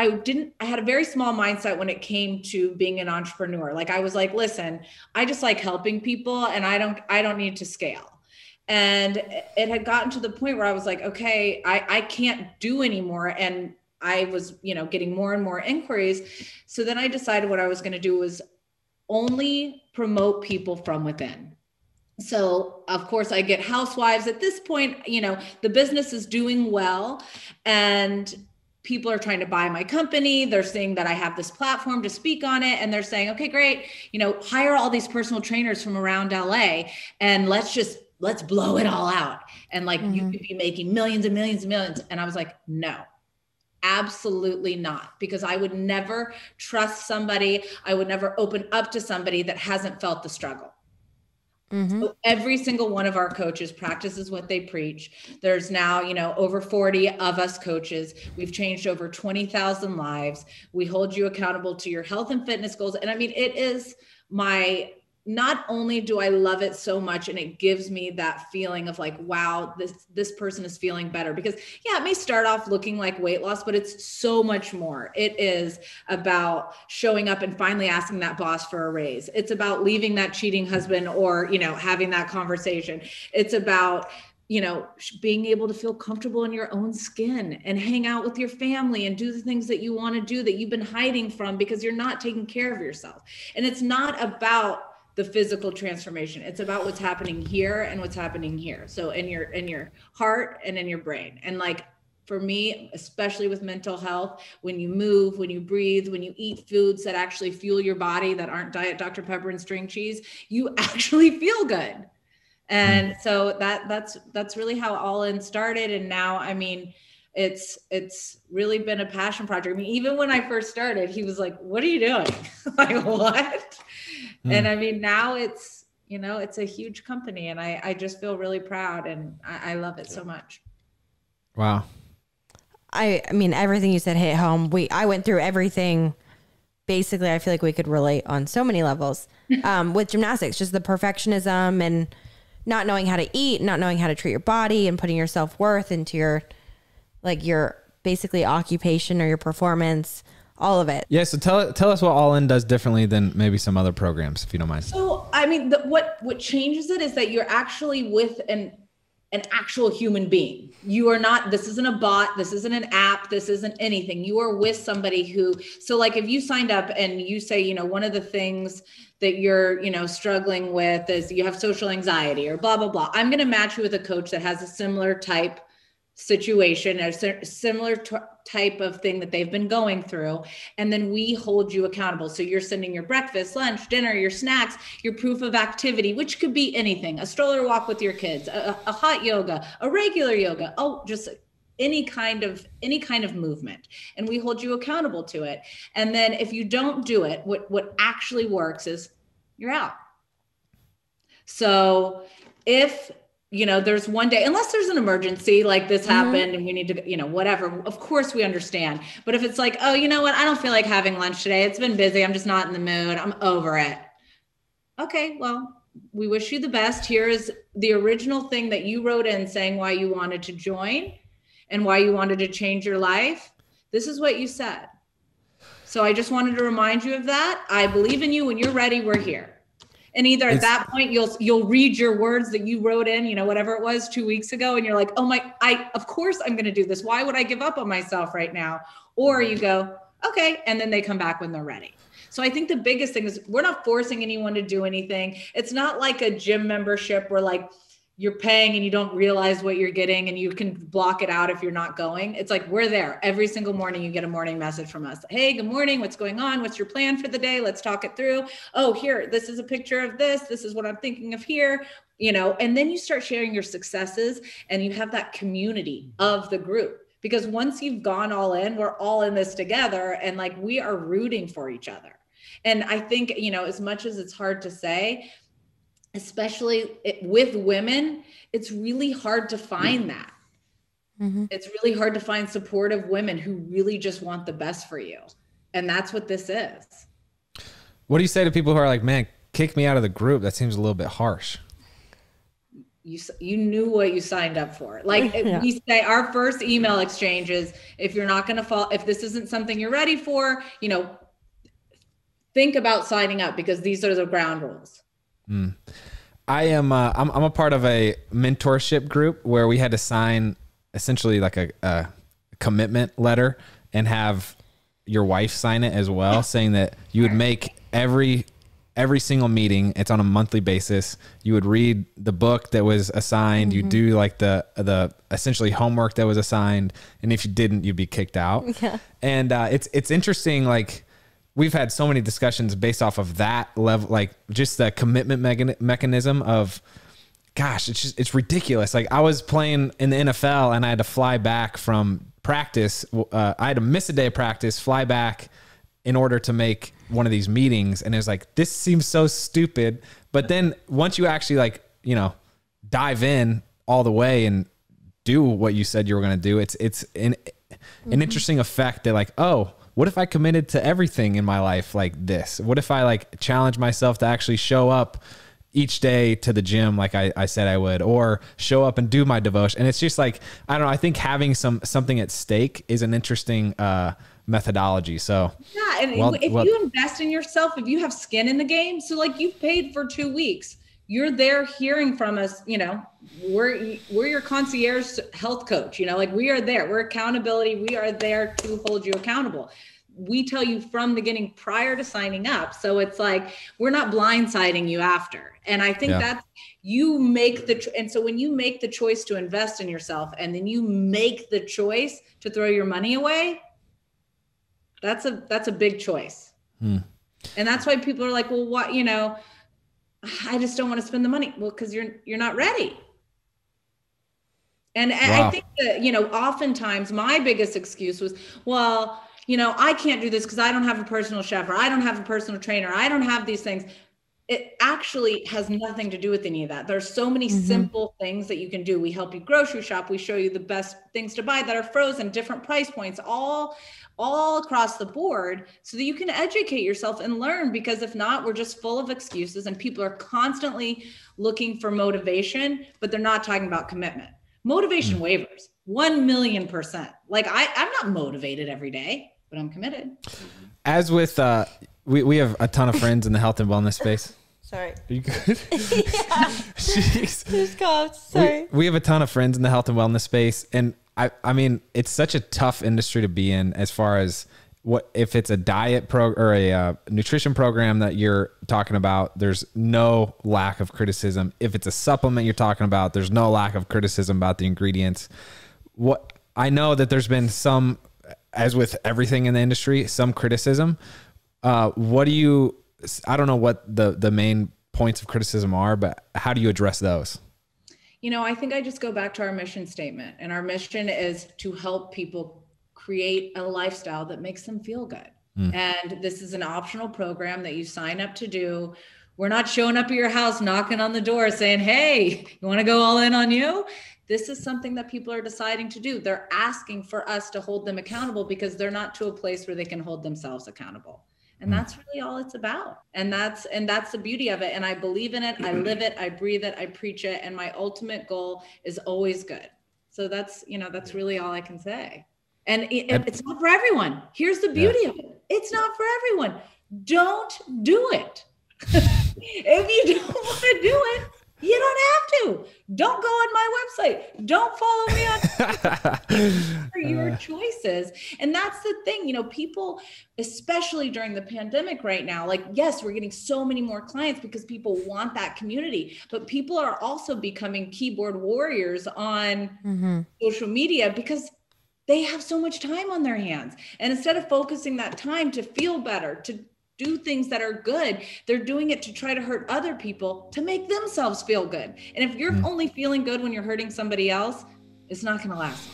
had a very small mindset when it came to being an entrepreneur. Like I was like, listen, I just like helping people and I don't need to scale. And it had gotten to the point where I was like, okay, I can't do anymore. And I was, you know, getting more and more inquiries. So then I decided what I was going to do was only promote people from within. So of course I get Housewives at this point, you know, the business is doing well and people are trying to buy my company. They're saying that I have this platform to speak on it. And they're saying, okay, great. You know, hire all these personal trainers from around LA and let's blow it all out. And like, you could be making millions and millions and millions. And I was like, no, absolutely not. Because I would never trust somebody. I would never open up to somebody that hasn't felt the struggle. So every single one of our coaches practices what they preach. There's now, you know, over 40 of us coaches. We've changed over 20,000 lives. We hold you accountable to your health and fitness goals. And I mean, it is not only do I love it so much and it gives me that feeling of like, wow, this person is feeling better because yeah, it may start off looking like weight loss, but it's so much more. It is about showing up and finally asking that boss for a raise. It's about leaving that cheating husband or, you know, having that conversation. It's about, you know, being able to feel comfortable in your own skin and hang out with your family and do the things that you want to do that you've been hiding from because you're not taking care of yourself. And it's not about the physical transformation. It's about what's happening here and what's happening here. So in your heart and in your brain. And like, for me, especially with mental health, when you move, when you breathe, when you eat foods that actually fuel your body, that aren't Diet Dr. Pepper and string cheese, you actually feel good. And so that's really how All In started. And now, I mean, it's really been a passion project. I mean, even when I first started, he was like, what are you doing? Like, what? And I mean, now it's you know, it's a huge company, and I just feel really proud, and I love it so much. Wow. I mean, everything you said hit home. I went through everything. Basically, I feel like we could relate on so many levels with gymnastics, just the perfectionism and not knowing how to eat, not knowing how to treat your body, and putting your self-worth into your basically occupation or your performance, all of it. Yeah. So tell us what All In does differently than maybe some other programs, if you don't mind. So, I mean, what changes it is that you're actually with an actual human being. You are not, this isn't a bot. This isn't an app. This isn't anything. You are with somebody who, so like if you signed up and you say, you know, one of the things that you're, you know, struggling with is you have social anxiety or blah, blah, blah. I'm going to match you with a coach that has a similar type situation, a similar type of thing that they've been going through. And then we hold you accountable. So you're sending your breakfast, lunch, dinner, your snacks, your proof of activity, which could be anything, a stroller walk with your kids, a hot yoga, a regular yoga. Oh, just any kind of movement. And we hold you accountable to it. And then if you don't do it, what actually works is you're out. So if, you know, there's one day, unless there's an emergency like this happened and we need to, you know, whatever, of course we understand. But if it's like, oh, you know what? I don't feel like having lunch today. It's been busy. I'm just not in the mood. I'm over it. Okay, well, we wish you the best. Here is the original thing that you wrote in saying why you wanted to join and why you wanted to change your life. This is what you said. So I just wanted to remind you of that. I believe in you. When you're ready, we're here. And either at that point, you'll read your words that you wrote in, you know, whatever it was 2 weeks ago. And you're like, oh my, of course I'm going to do this. Why would I give up on myself right now? Or you go, okay. And then they come back when they're ready. So I think the biggest thing is we're not forcing anyone to do anything. It's not like a gym membership where like you're paying and you don't realize what you're getting and you can block it out if you're not going. It's like, we're there every single morning. You get a morning message from us. Hey, good morning. What's going on? What's your plan for the day? Let's talk it through. Oh, here, this is a picture of this. This is what I'm thinking of here, you know, and then you start sharing your successes and you have that community of the group. Because once you've gone all in, we're all in this together and like we are rooting for each other. And I think, you know, as much as it's hard to say, especially with women, it's really hard to find that. It's really hard to find supportive women who really just want the best for you. And that's what this is. What do you say to people who are like, man, kick me out of the group? That seems a little bit harsh. You knew what you signed up for. Like we say, our first email exchange is, if you're not going to fall, if this isn't something you're ready for, you know, think about signing up because these are the ground rules. I'm a part of a mentorship group where we had to sign essentially like a commitment letter and have your wife sign it as well, saying that you would make every single meeting. It's on a monthly basis. You would read the book that was assigned. You do like the essentially homework that was assigned. And if you didn't, you'd be kicked out. Yeah. And it's interesting. Like, we've had so many discussions based off of that level, like just the commitment mechanism of, gosh, it's ridiculous. Like I was playing in the NFL and I had to fly back from practice. I had to miss a day of practice, fly back in order to make one of these meetings. And it was like, this seems so stupid. But then once you actually like, you know, dive in all the way and do what you said you were going to do, it's an interesting effect that like, oh, what if I committed to everything in my life like this? What if I like challenge myself to actually show up each day to the gym like I said I would, or show up and do my devotion? And it's just like, I don't know, I think having something at stake is an interesting methodology. So yeah, and if you invest in yourself, if you have skin in the game, so like you've paid for 2 weeks, you're there hearing from us, you know, we're your concierge health coach, you know, like we are there, we're accountability. We are there to hold you accountable. We tell you from the beginning prior to signing up. So it's like, we're not blindsiding you after. And I think that's, you make and so when you make the choice to invest in yourself and then you make the choice to throw your money away, that's a big choice. And that's why people are like, well, what, you know, I just don't want to spend the money. Well, because you're not ready. And I think that, you know, oftentimes my biggest excuse was, well, you know, I can't do this because I don't have a personal chef or I don't have a personal trainer. I don't have these things. it actually has nothing to do with any of that. There's so many simple things that you can do. We help you grocery shop. We show you the best things to buy that are frozen, different price points, all across the board, so that you can educate yourself and learn. Because if not, we're just full of excuses, and people are constantly looking for motivation, but they're not talking about commitment. Motivation wavers 1,000,000%. Like I'm not motivated every day, but I'm committed. As with, we have a ton of friends in the health and wellness space. Sorry. Are you good? Yeah. Just coughed. Sorry. We have a ton of friends in the health and wellness space. And I mean, it's such a tough industry to be in, as far as what, if it's a diet or a nutrition program that you're talking about, there's no lack of criticism. If it's a supplement you're talking about, there's no lack of criticism about the ingredients. What I know that there's been some, as with everything in the industry, some criticism. I don't know what the main points of criticism are, but how do you address those? I think I just go back to our mission statement, and our mission is to help people create a lifestyle that makes them feel good. And this is an optional program that you sign up to do. We're not showing up at your house, knocking on the door saying, hey, you want to go all in on you? This is something that people are deciding to do. They're asking for us to hold them accountable because they're not to a place where they can hold themselves accountable. And that's really all it's about. And that's the beauty of it. And I believe in it. I live it. I breathe it. I preach it. And my ultimate goal is always good. So that's really all I can say. And it's not for everyone. Here's the beauty of it. It's not for everyone. Don't do it. If you don't want to do it, you don't have to. Don't go on my website. Don't follow me on for your choices. And that's the thing, people, especially during the pandemic right now, like, yes, we're getting so many more clients because people want that community, but people are also becoming keyboard warriors on social media because they have so much time on their hands. And instead of focusing that time to feel better, to do things that are good, they're doing it to try to hurt other people to make themselves feel good. And if you're only feeling good when you're hurting somebody else, it's not going to last.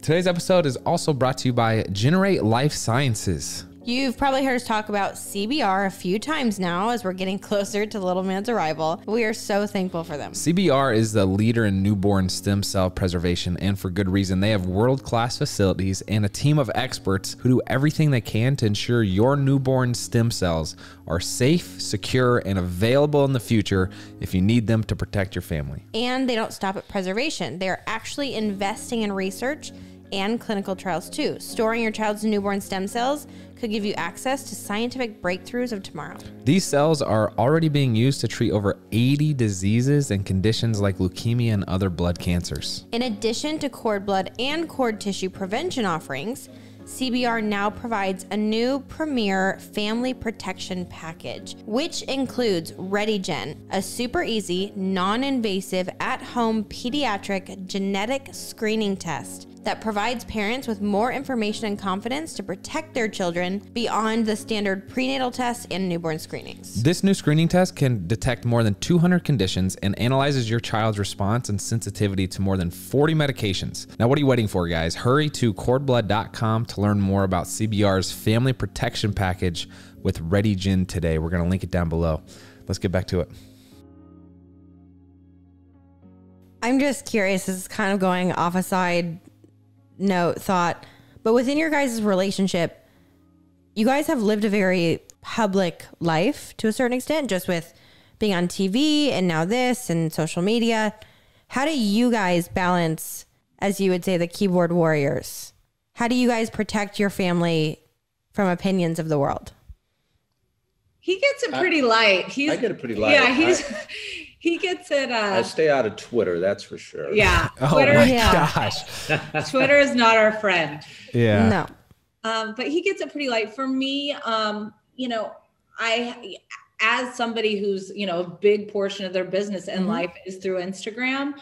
Today's episode is also brought to you by Generate Life Sciences. You've probably heard us talk about CBR a few times now as we're getting closer to the little man's arrival. We are so thankful for them. CBR is the leader in newborn stem cell preservation, and for good reason. They have world-class facilities and a team of experts who do everything they can to ensure your newborn stem cells are safe, secure, and available in the future if you need them to protect your family. And they don't stop at preservation. They're actually investing in research and clinical trials too. Storing your child's newborn stem cells could give you access to scientific breakthroughs of tomorrow. These cells are already being used to treat over 80 diseases and conditions like leukemia and other blood cancers. In addition to cord blood and cord tissue prevention offerings, CBR now provides a new premier family protection package, which includes ReadyGen, a super easy, non-invasive, at-home pediatric genetic screening test that provides parents with more information and confidence to protect their children beyond the standard prenatal tests and newborn screenings. This new screening test can detect more than 200 conditions and analyzes your child's response and sensitivity to more than 40 medications. Now, what are you waiting for, guys? Hurry to cordblood.com to learn more about CBR's family protection package with ReadyGen today. We're going to link it down below. Let's get back to it. I'm just curious, this is kind of going off a side note thought, but within your guys' relationship, you guys have lived a very public life to a certain extent, just with being on TV and now this and social media. How do you guys balance, as you would say, the keyboard warriors? How do you guys protect your family from opinions of the world? He gets it pretty light. I get it pretty light. Yeah, he gets it. I stay out of Twitter, that's for sure. Yeah. Twitter, oh my gosh. Twitter is not our friend. Yeah. No. But he gets it pretty light. For me, I, as somebody who's, a big portion of their business and life is through Instagram,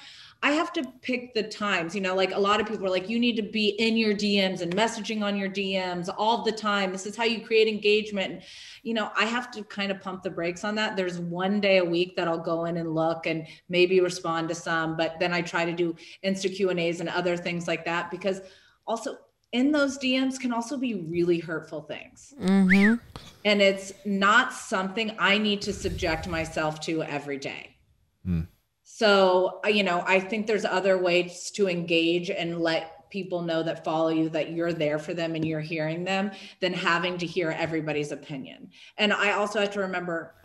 I have to pick the times, like a lot of people are like, you need to be in your DMs and messaging on your DMs all the time. This is how you create engagement. I have to kind of pump the brakes on that. There's one day a week that I'll go in and look and maybe respond to some, but then I try to do Insta Q&As and other things like that, because also in those DMs can also be really hurtful things. Mm-hmm. And it's not something I need to subject myself to every day. So, you know, I think there's other ways to engage and let people know that follow you, that you're there for them and you're hearing them, than having to hear everybody's opinion. And I also have to remember,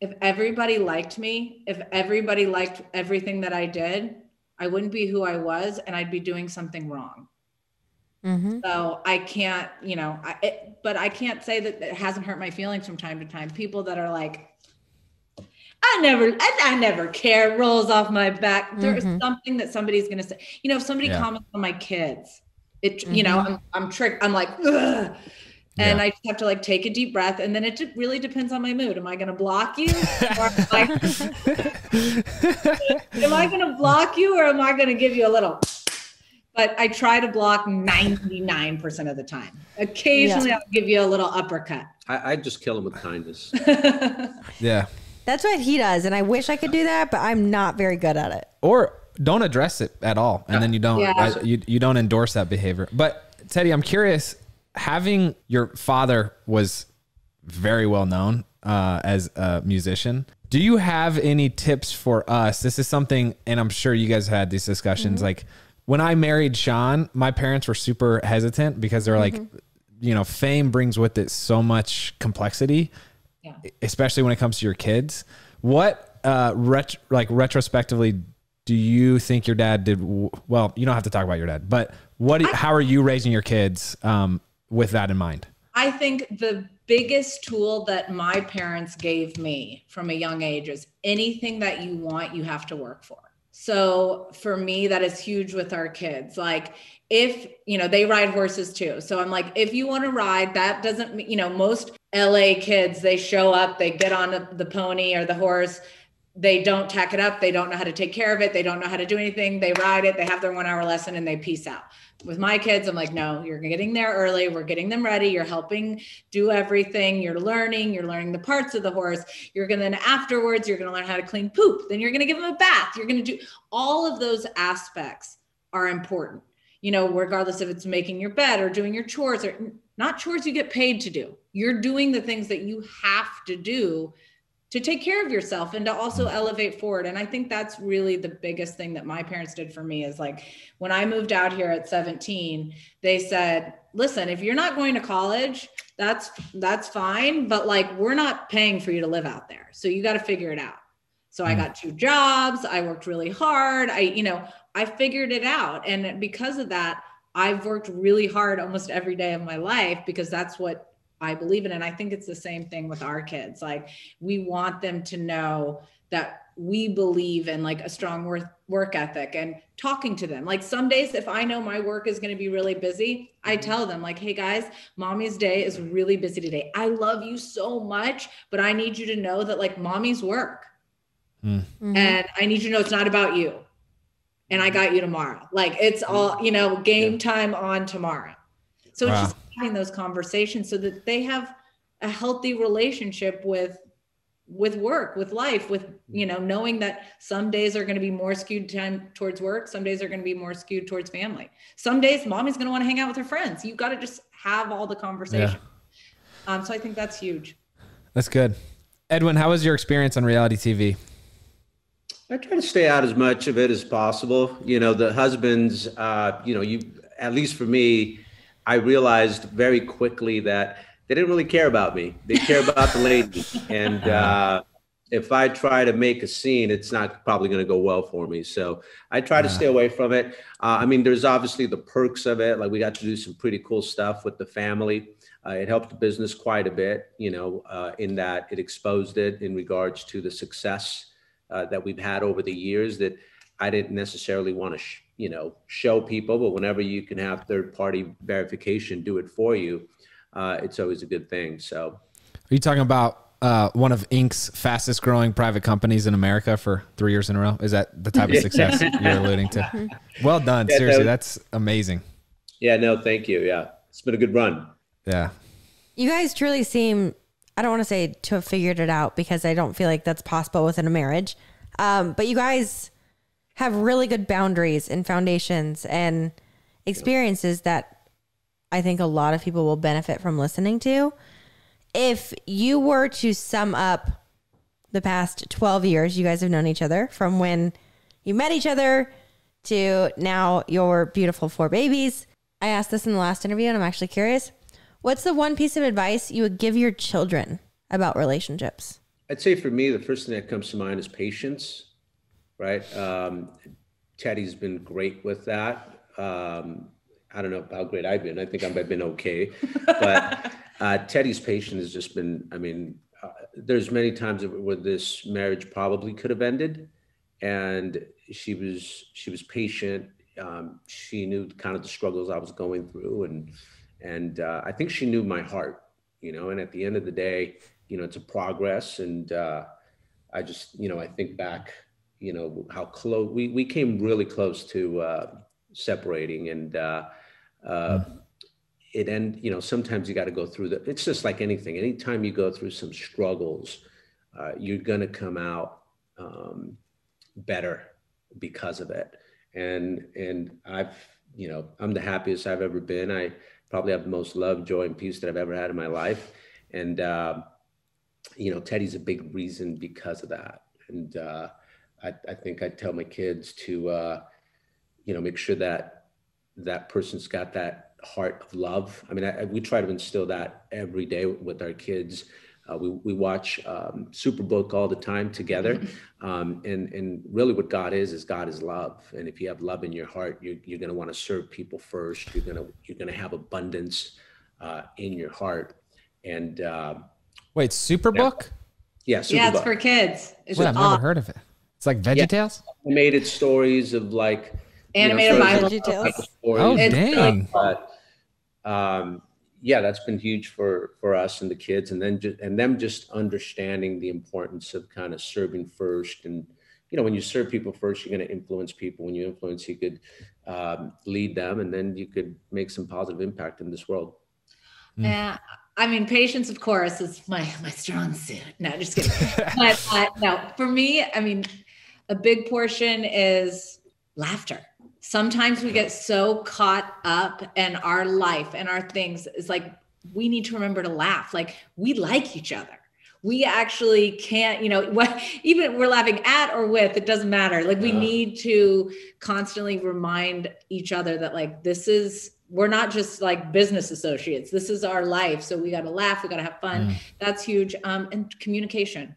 if everybody liked me, if everybody liked everything that I did, I wouldn't be who I was, and I'd be doing something wrong. Mm-hmm. So I can't, you know, but I can't say that it hasn't hurt my feelings from time to time. People that are like, I never care, rolls off my back. There's something that somebody's going to say. You know, if somebody comments on my kids, you know, I'm tricked. I'm like, ugh. And I just have to like take a deep breath. And then it really depends on my mood. Am I going to block you? Or am I going to block you, or am I going to give you a little? But I try to block 99% of the time. Occasionally I'll give you a little uppercut. I just kill him with kindness. Yeah. That's what he does. And I wish I could do that, but I'm not very good at it. Or don't address it at all. And then you don't, you don't endorse that behavior. But Teddi, I'm curious, having your father was very well known as a musician. Do you have any tips for us? This is something, and I'm sure you guys had these discussions, like, when I married Shawn, my parents were super hesitant because they're like, you know, fame brings with it so much complexity, especially when it comes to your kids. What, retrospectively, do you think your dad did? Well, you don't have to talk about your dad, but how are you raising your kids with that in mind? I think the biggest tool that my parents gave me from a young age is anything that you want, you have to work for. So for me, that is huge with our kids. Like, if, you know, they ride horses too. So I'm like, if you want to ride, that doesn't, you know, most LA kids, they show up, they get on the pony or the horse. They don't tack it up. They don't know how to take care of it. They don't know how to do anything. They ride it. They have their 1 hour lesson and they peace out. With my kids, I'm like, no, you're getting there early. We're getting them ready. You're helping do everything. You're learning the parts of the horse. You're going to, then afterwards, you're going to learn how to clean poop. Then you're going to give them a bath. You're going to do all of those aspects are important, you know, regardless if it's making your bed or doing your chores, or not chores you get paid to do. You're doing the things that you have to do to take care of yourself and to also elevate forward. And I think that's really the biggest thing that my parents did for me is, like, when I moved out here at 17, they said, listen, if you're not going to college, that's fine. But like, we're not paying for you to live out there. So you got to figure it out. So I got 2 jobs. I worked really hard. I figured it out. And because of that, I've worked really hard almost every day of my life, because that's what I believe in. And I think it's the same thing with our kids. Like, we want them to know that we believe in like a strong work ethic, and talking to them. Like, some days, if I know my work is going to be really busy, I tell them like, hey guys, mommy's day is really busy today. I love you so much, but I need you to know that like mommy's work. And I need you to know it's not about you. And I got you tomorrow. Like, it's all, you know, game time on tomorrow. So it's just having those conversations so that they have a healthy relationship with work, with life, with, you know, knowing that some days are going to be more skewed time towards work. Some days are going to be more skewed towards family. Some days mommy's going to want to hang out with her friends. You got to just have all the conversation. So I think that's huge. That's good. Edwin, how was your experience on reality TV? I try to stay out as much of it as possible. You know, the husbands, you know, at least for me, I realized very quickly that they didn't really care about me. They care about the lady. And if I try to make a scene, it's not probably going to go well for me. So I try to stay away from it. I mean, there's obviously the perks of it. Like, we got to do some pretty cool stuff with the family. It helped the business quite a bit, you know, in that it exposed it in regards to the success that we've had over the years that I didn't necessarily want to, show people. But whenever you can have third-party verification do it for you, it's always a good thing. So, are you talking about one of Inc.'s fastest growing private companies in America for 3 years in a row? Is that the type of success you're alluding to? Well done. Yeah, seriously, that's amazing. Yeah, no, thank you. Yeah, it's been a good run. Yeah. You guys truly seem, I don't want to say to have figured it out, because I don't feel like that's possible within a marriage. But you guys have really good boundaries and foundations and experiences that I think a lot of people will benefit from listening to. If you were to sum up the past 12 years you guys have known each other, from when you met each other to now your beautiful 4 babies. I asked this in the last interview and I'm actually curious. What's the one piece of advice you would give your children about relationships? I'd say for me, the first thing that comes to mind is patience, right? Teddy's been great with that. I don't know how great I've been. I think I've been okay. But Teddy's patience has just been, I mean, there's many times where this marriage probably could have ended. And she was patient. She knew kind of the struggles I was going through. And I think she knew my heart, you know, and at the end of the day, you know, it's a progress. And I just, you know, I think back, you know, how close we came really close to separating. And you know, sometimes you got to go through it's just like anything. Anytime you go through some struggles, you're going to come out better because of it. And I've, you know, I'm the happiest I've ever been. I probably have the most love, joy, and peace that I've ever had in my life. And, you know, Teddy's a big reason because of that. And I think I tell my kids to, you know, make sure that that person's got that heart of love. I mean, we try to instill that every day with our kids. We watch Superbook all the time together. And really what God is God is love. And if you have love in your heart, you're going to want to serve people first. You're going to have abundance in your heart. And wait, Superbook? Yeah, Superbook. Yeah, it's for kids. It's I've never heard of it. It's like VeggieTales? Animated stories of like animated Bible VeggieTales. Oh, dang. But, yeah, that's been huge for us and the kids, and then them just understanding the importance of kind of serving first. And you know, when you serve people first, you're going to influence people. When you influence, you could lead them, and then you could make some positive impact in this world. Yeah, I mean, patience, of course, is my strong suit. No, just kidding. But no, for me, I mean, a big portion is laughter. Sometimes we get so caught up in our life and our things. It's like, we need to remember to laugh. Like, we like each other. We actually can't, you know, even we're laughing at or with, it doesn't matter. Like, we need to constantly remind each other that like, we're not just like business associates. This is our life. So we got to laugh. We got to have fun. That's huge. And communication.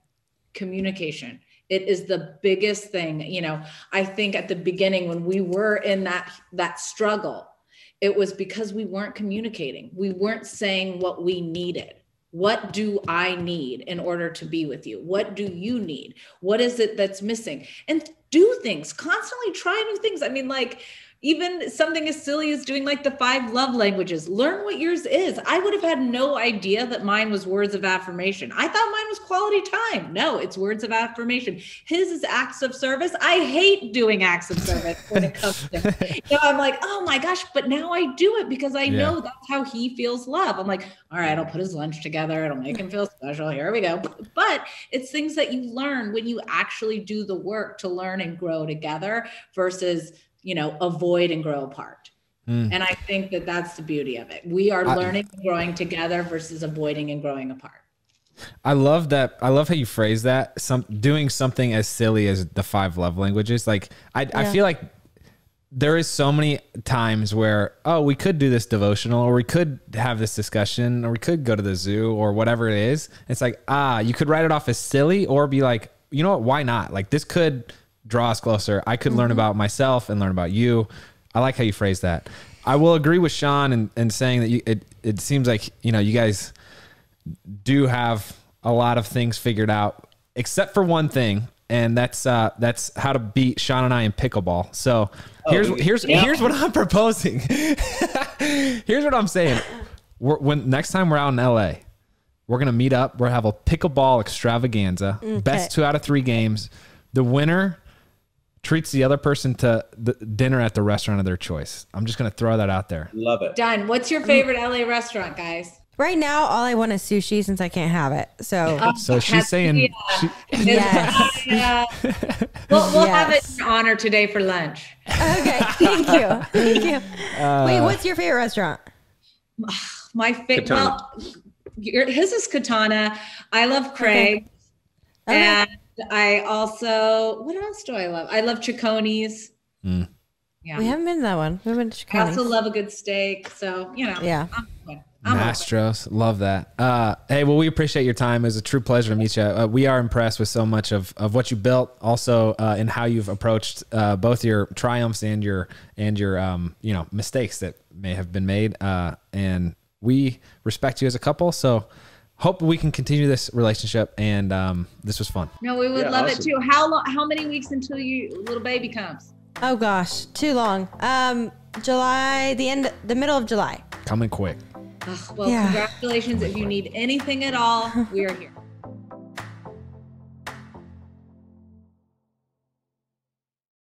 It is the biggest thing. You know, I think at the beginning when we were in that struggle, it was because we weren't communicating. We weren't saying what we needed. What do I need in order to be with you? What do you need? What is it that's missing? And do things, constantly try new things. I mean, like, even something as silly as doing like the 5 love languages. Learn what yours is. I would have had no idea that mine was words of affirmation. I thought mine was quality time. No, it's words of affirmation. His is acts of service. I hate doing acts of service when it comes to, you know, I'm like, oh my gosh, but now I do it because I know that's how he feels love. I'm like, all right, I'll put his lunch together. It'll make him feel special. Here we go. But it's things that you learn when you actually do the work to learn and grow together versus, you know, avoid and grow apart. And I think that that's the beauty of it. We are learning and growing together versus avoiding and growing apart. I love that. I love how you phrase that. Doing something as silly as the 5 love languages. Like I feel like there is so many times where, oh, we could do this devotional, or we could have this discussion, or we could go to the zoo, or whatever it is. It's like, you could write it off as silly, or be like, you know what, why not? Like, this could draw us closer. I could learn about myself and learn about you. I like how you phrase that. I will agree with Shawn in saying that it seems like, you know, you guys do have a lot of things figured out, except for one thing, and that's how to beat Shawn and I in pickleball. So here's what I'm proposing. Here's what I'm saying. When next time we're out in LA, we're gonna meet up. We'll have a pickleball extravaganza. Okay. Best 2 out of 3 games. The winner treats the other person to the dinner at the restaurant of their choice. I'm just going to throw that out there. Love it. Done. What's your favorite LA restaurant, guys? Right now, all I want is sushi since I can't have it. So she's saying, yes. We'll have it in honor today for lunch. Okay. Thank you. Wait, what's your favorite restaurant? Well, his is Katana. I love Craig. Okay. And I also, what else do I love? I love Chiconi's. Yeah. We haven't been to that one. We went to Chiconi's. I also love a good steak. So, yeah. I'm Mastros, love that. Hey, well, we appreciate your time. It was a true pleasure to meet you. We are impressed with so much of what you built, also in how you've approached both your triumphs and your mistakes that may have been made. And we respect you as a couple. So hope we can continue this relationship. And this was fun. No, we would love it too. How many weeks until your little baby comes? Oh gosh, too long. July, the middle of July. Coming quick. Well, congratulations. If you need anything at all, we are here.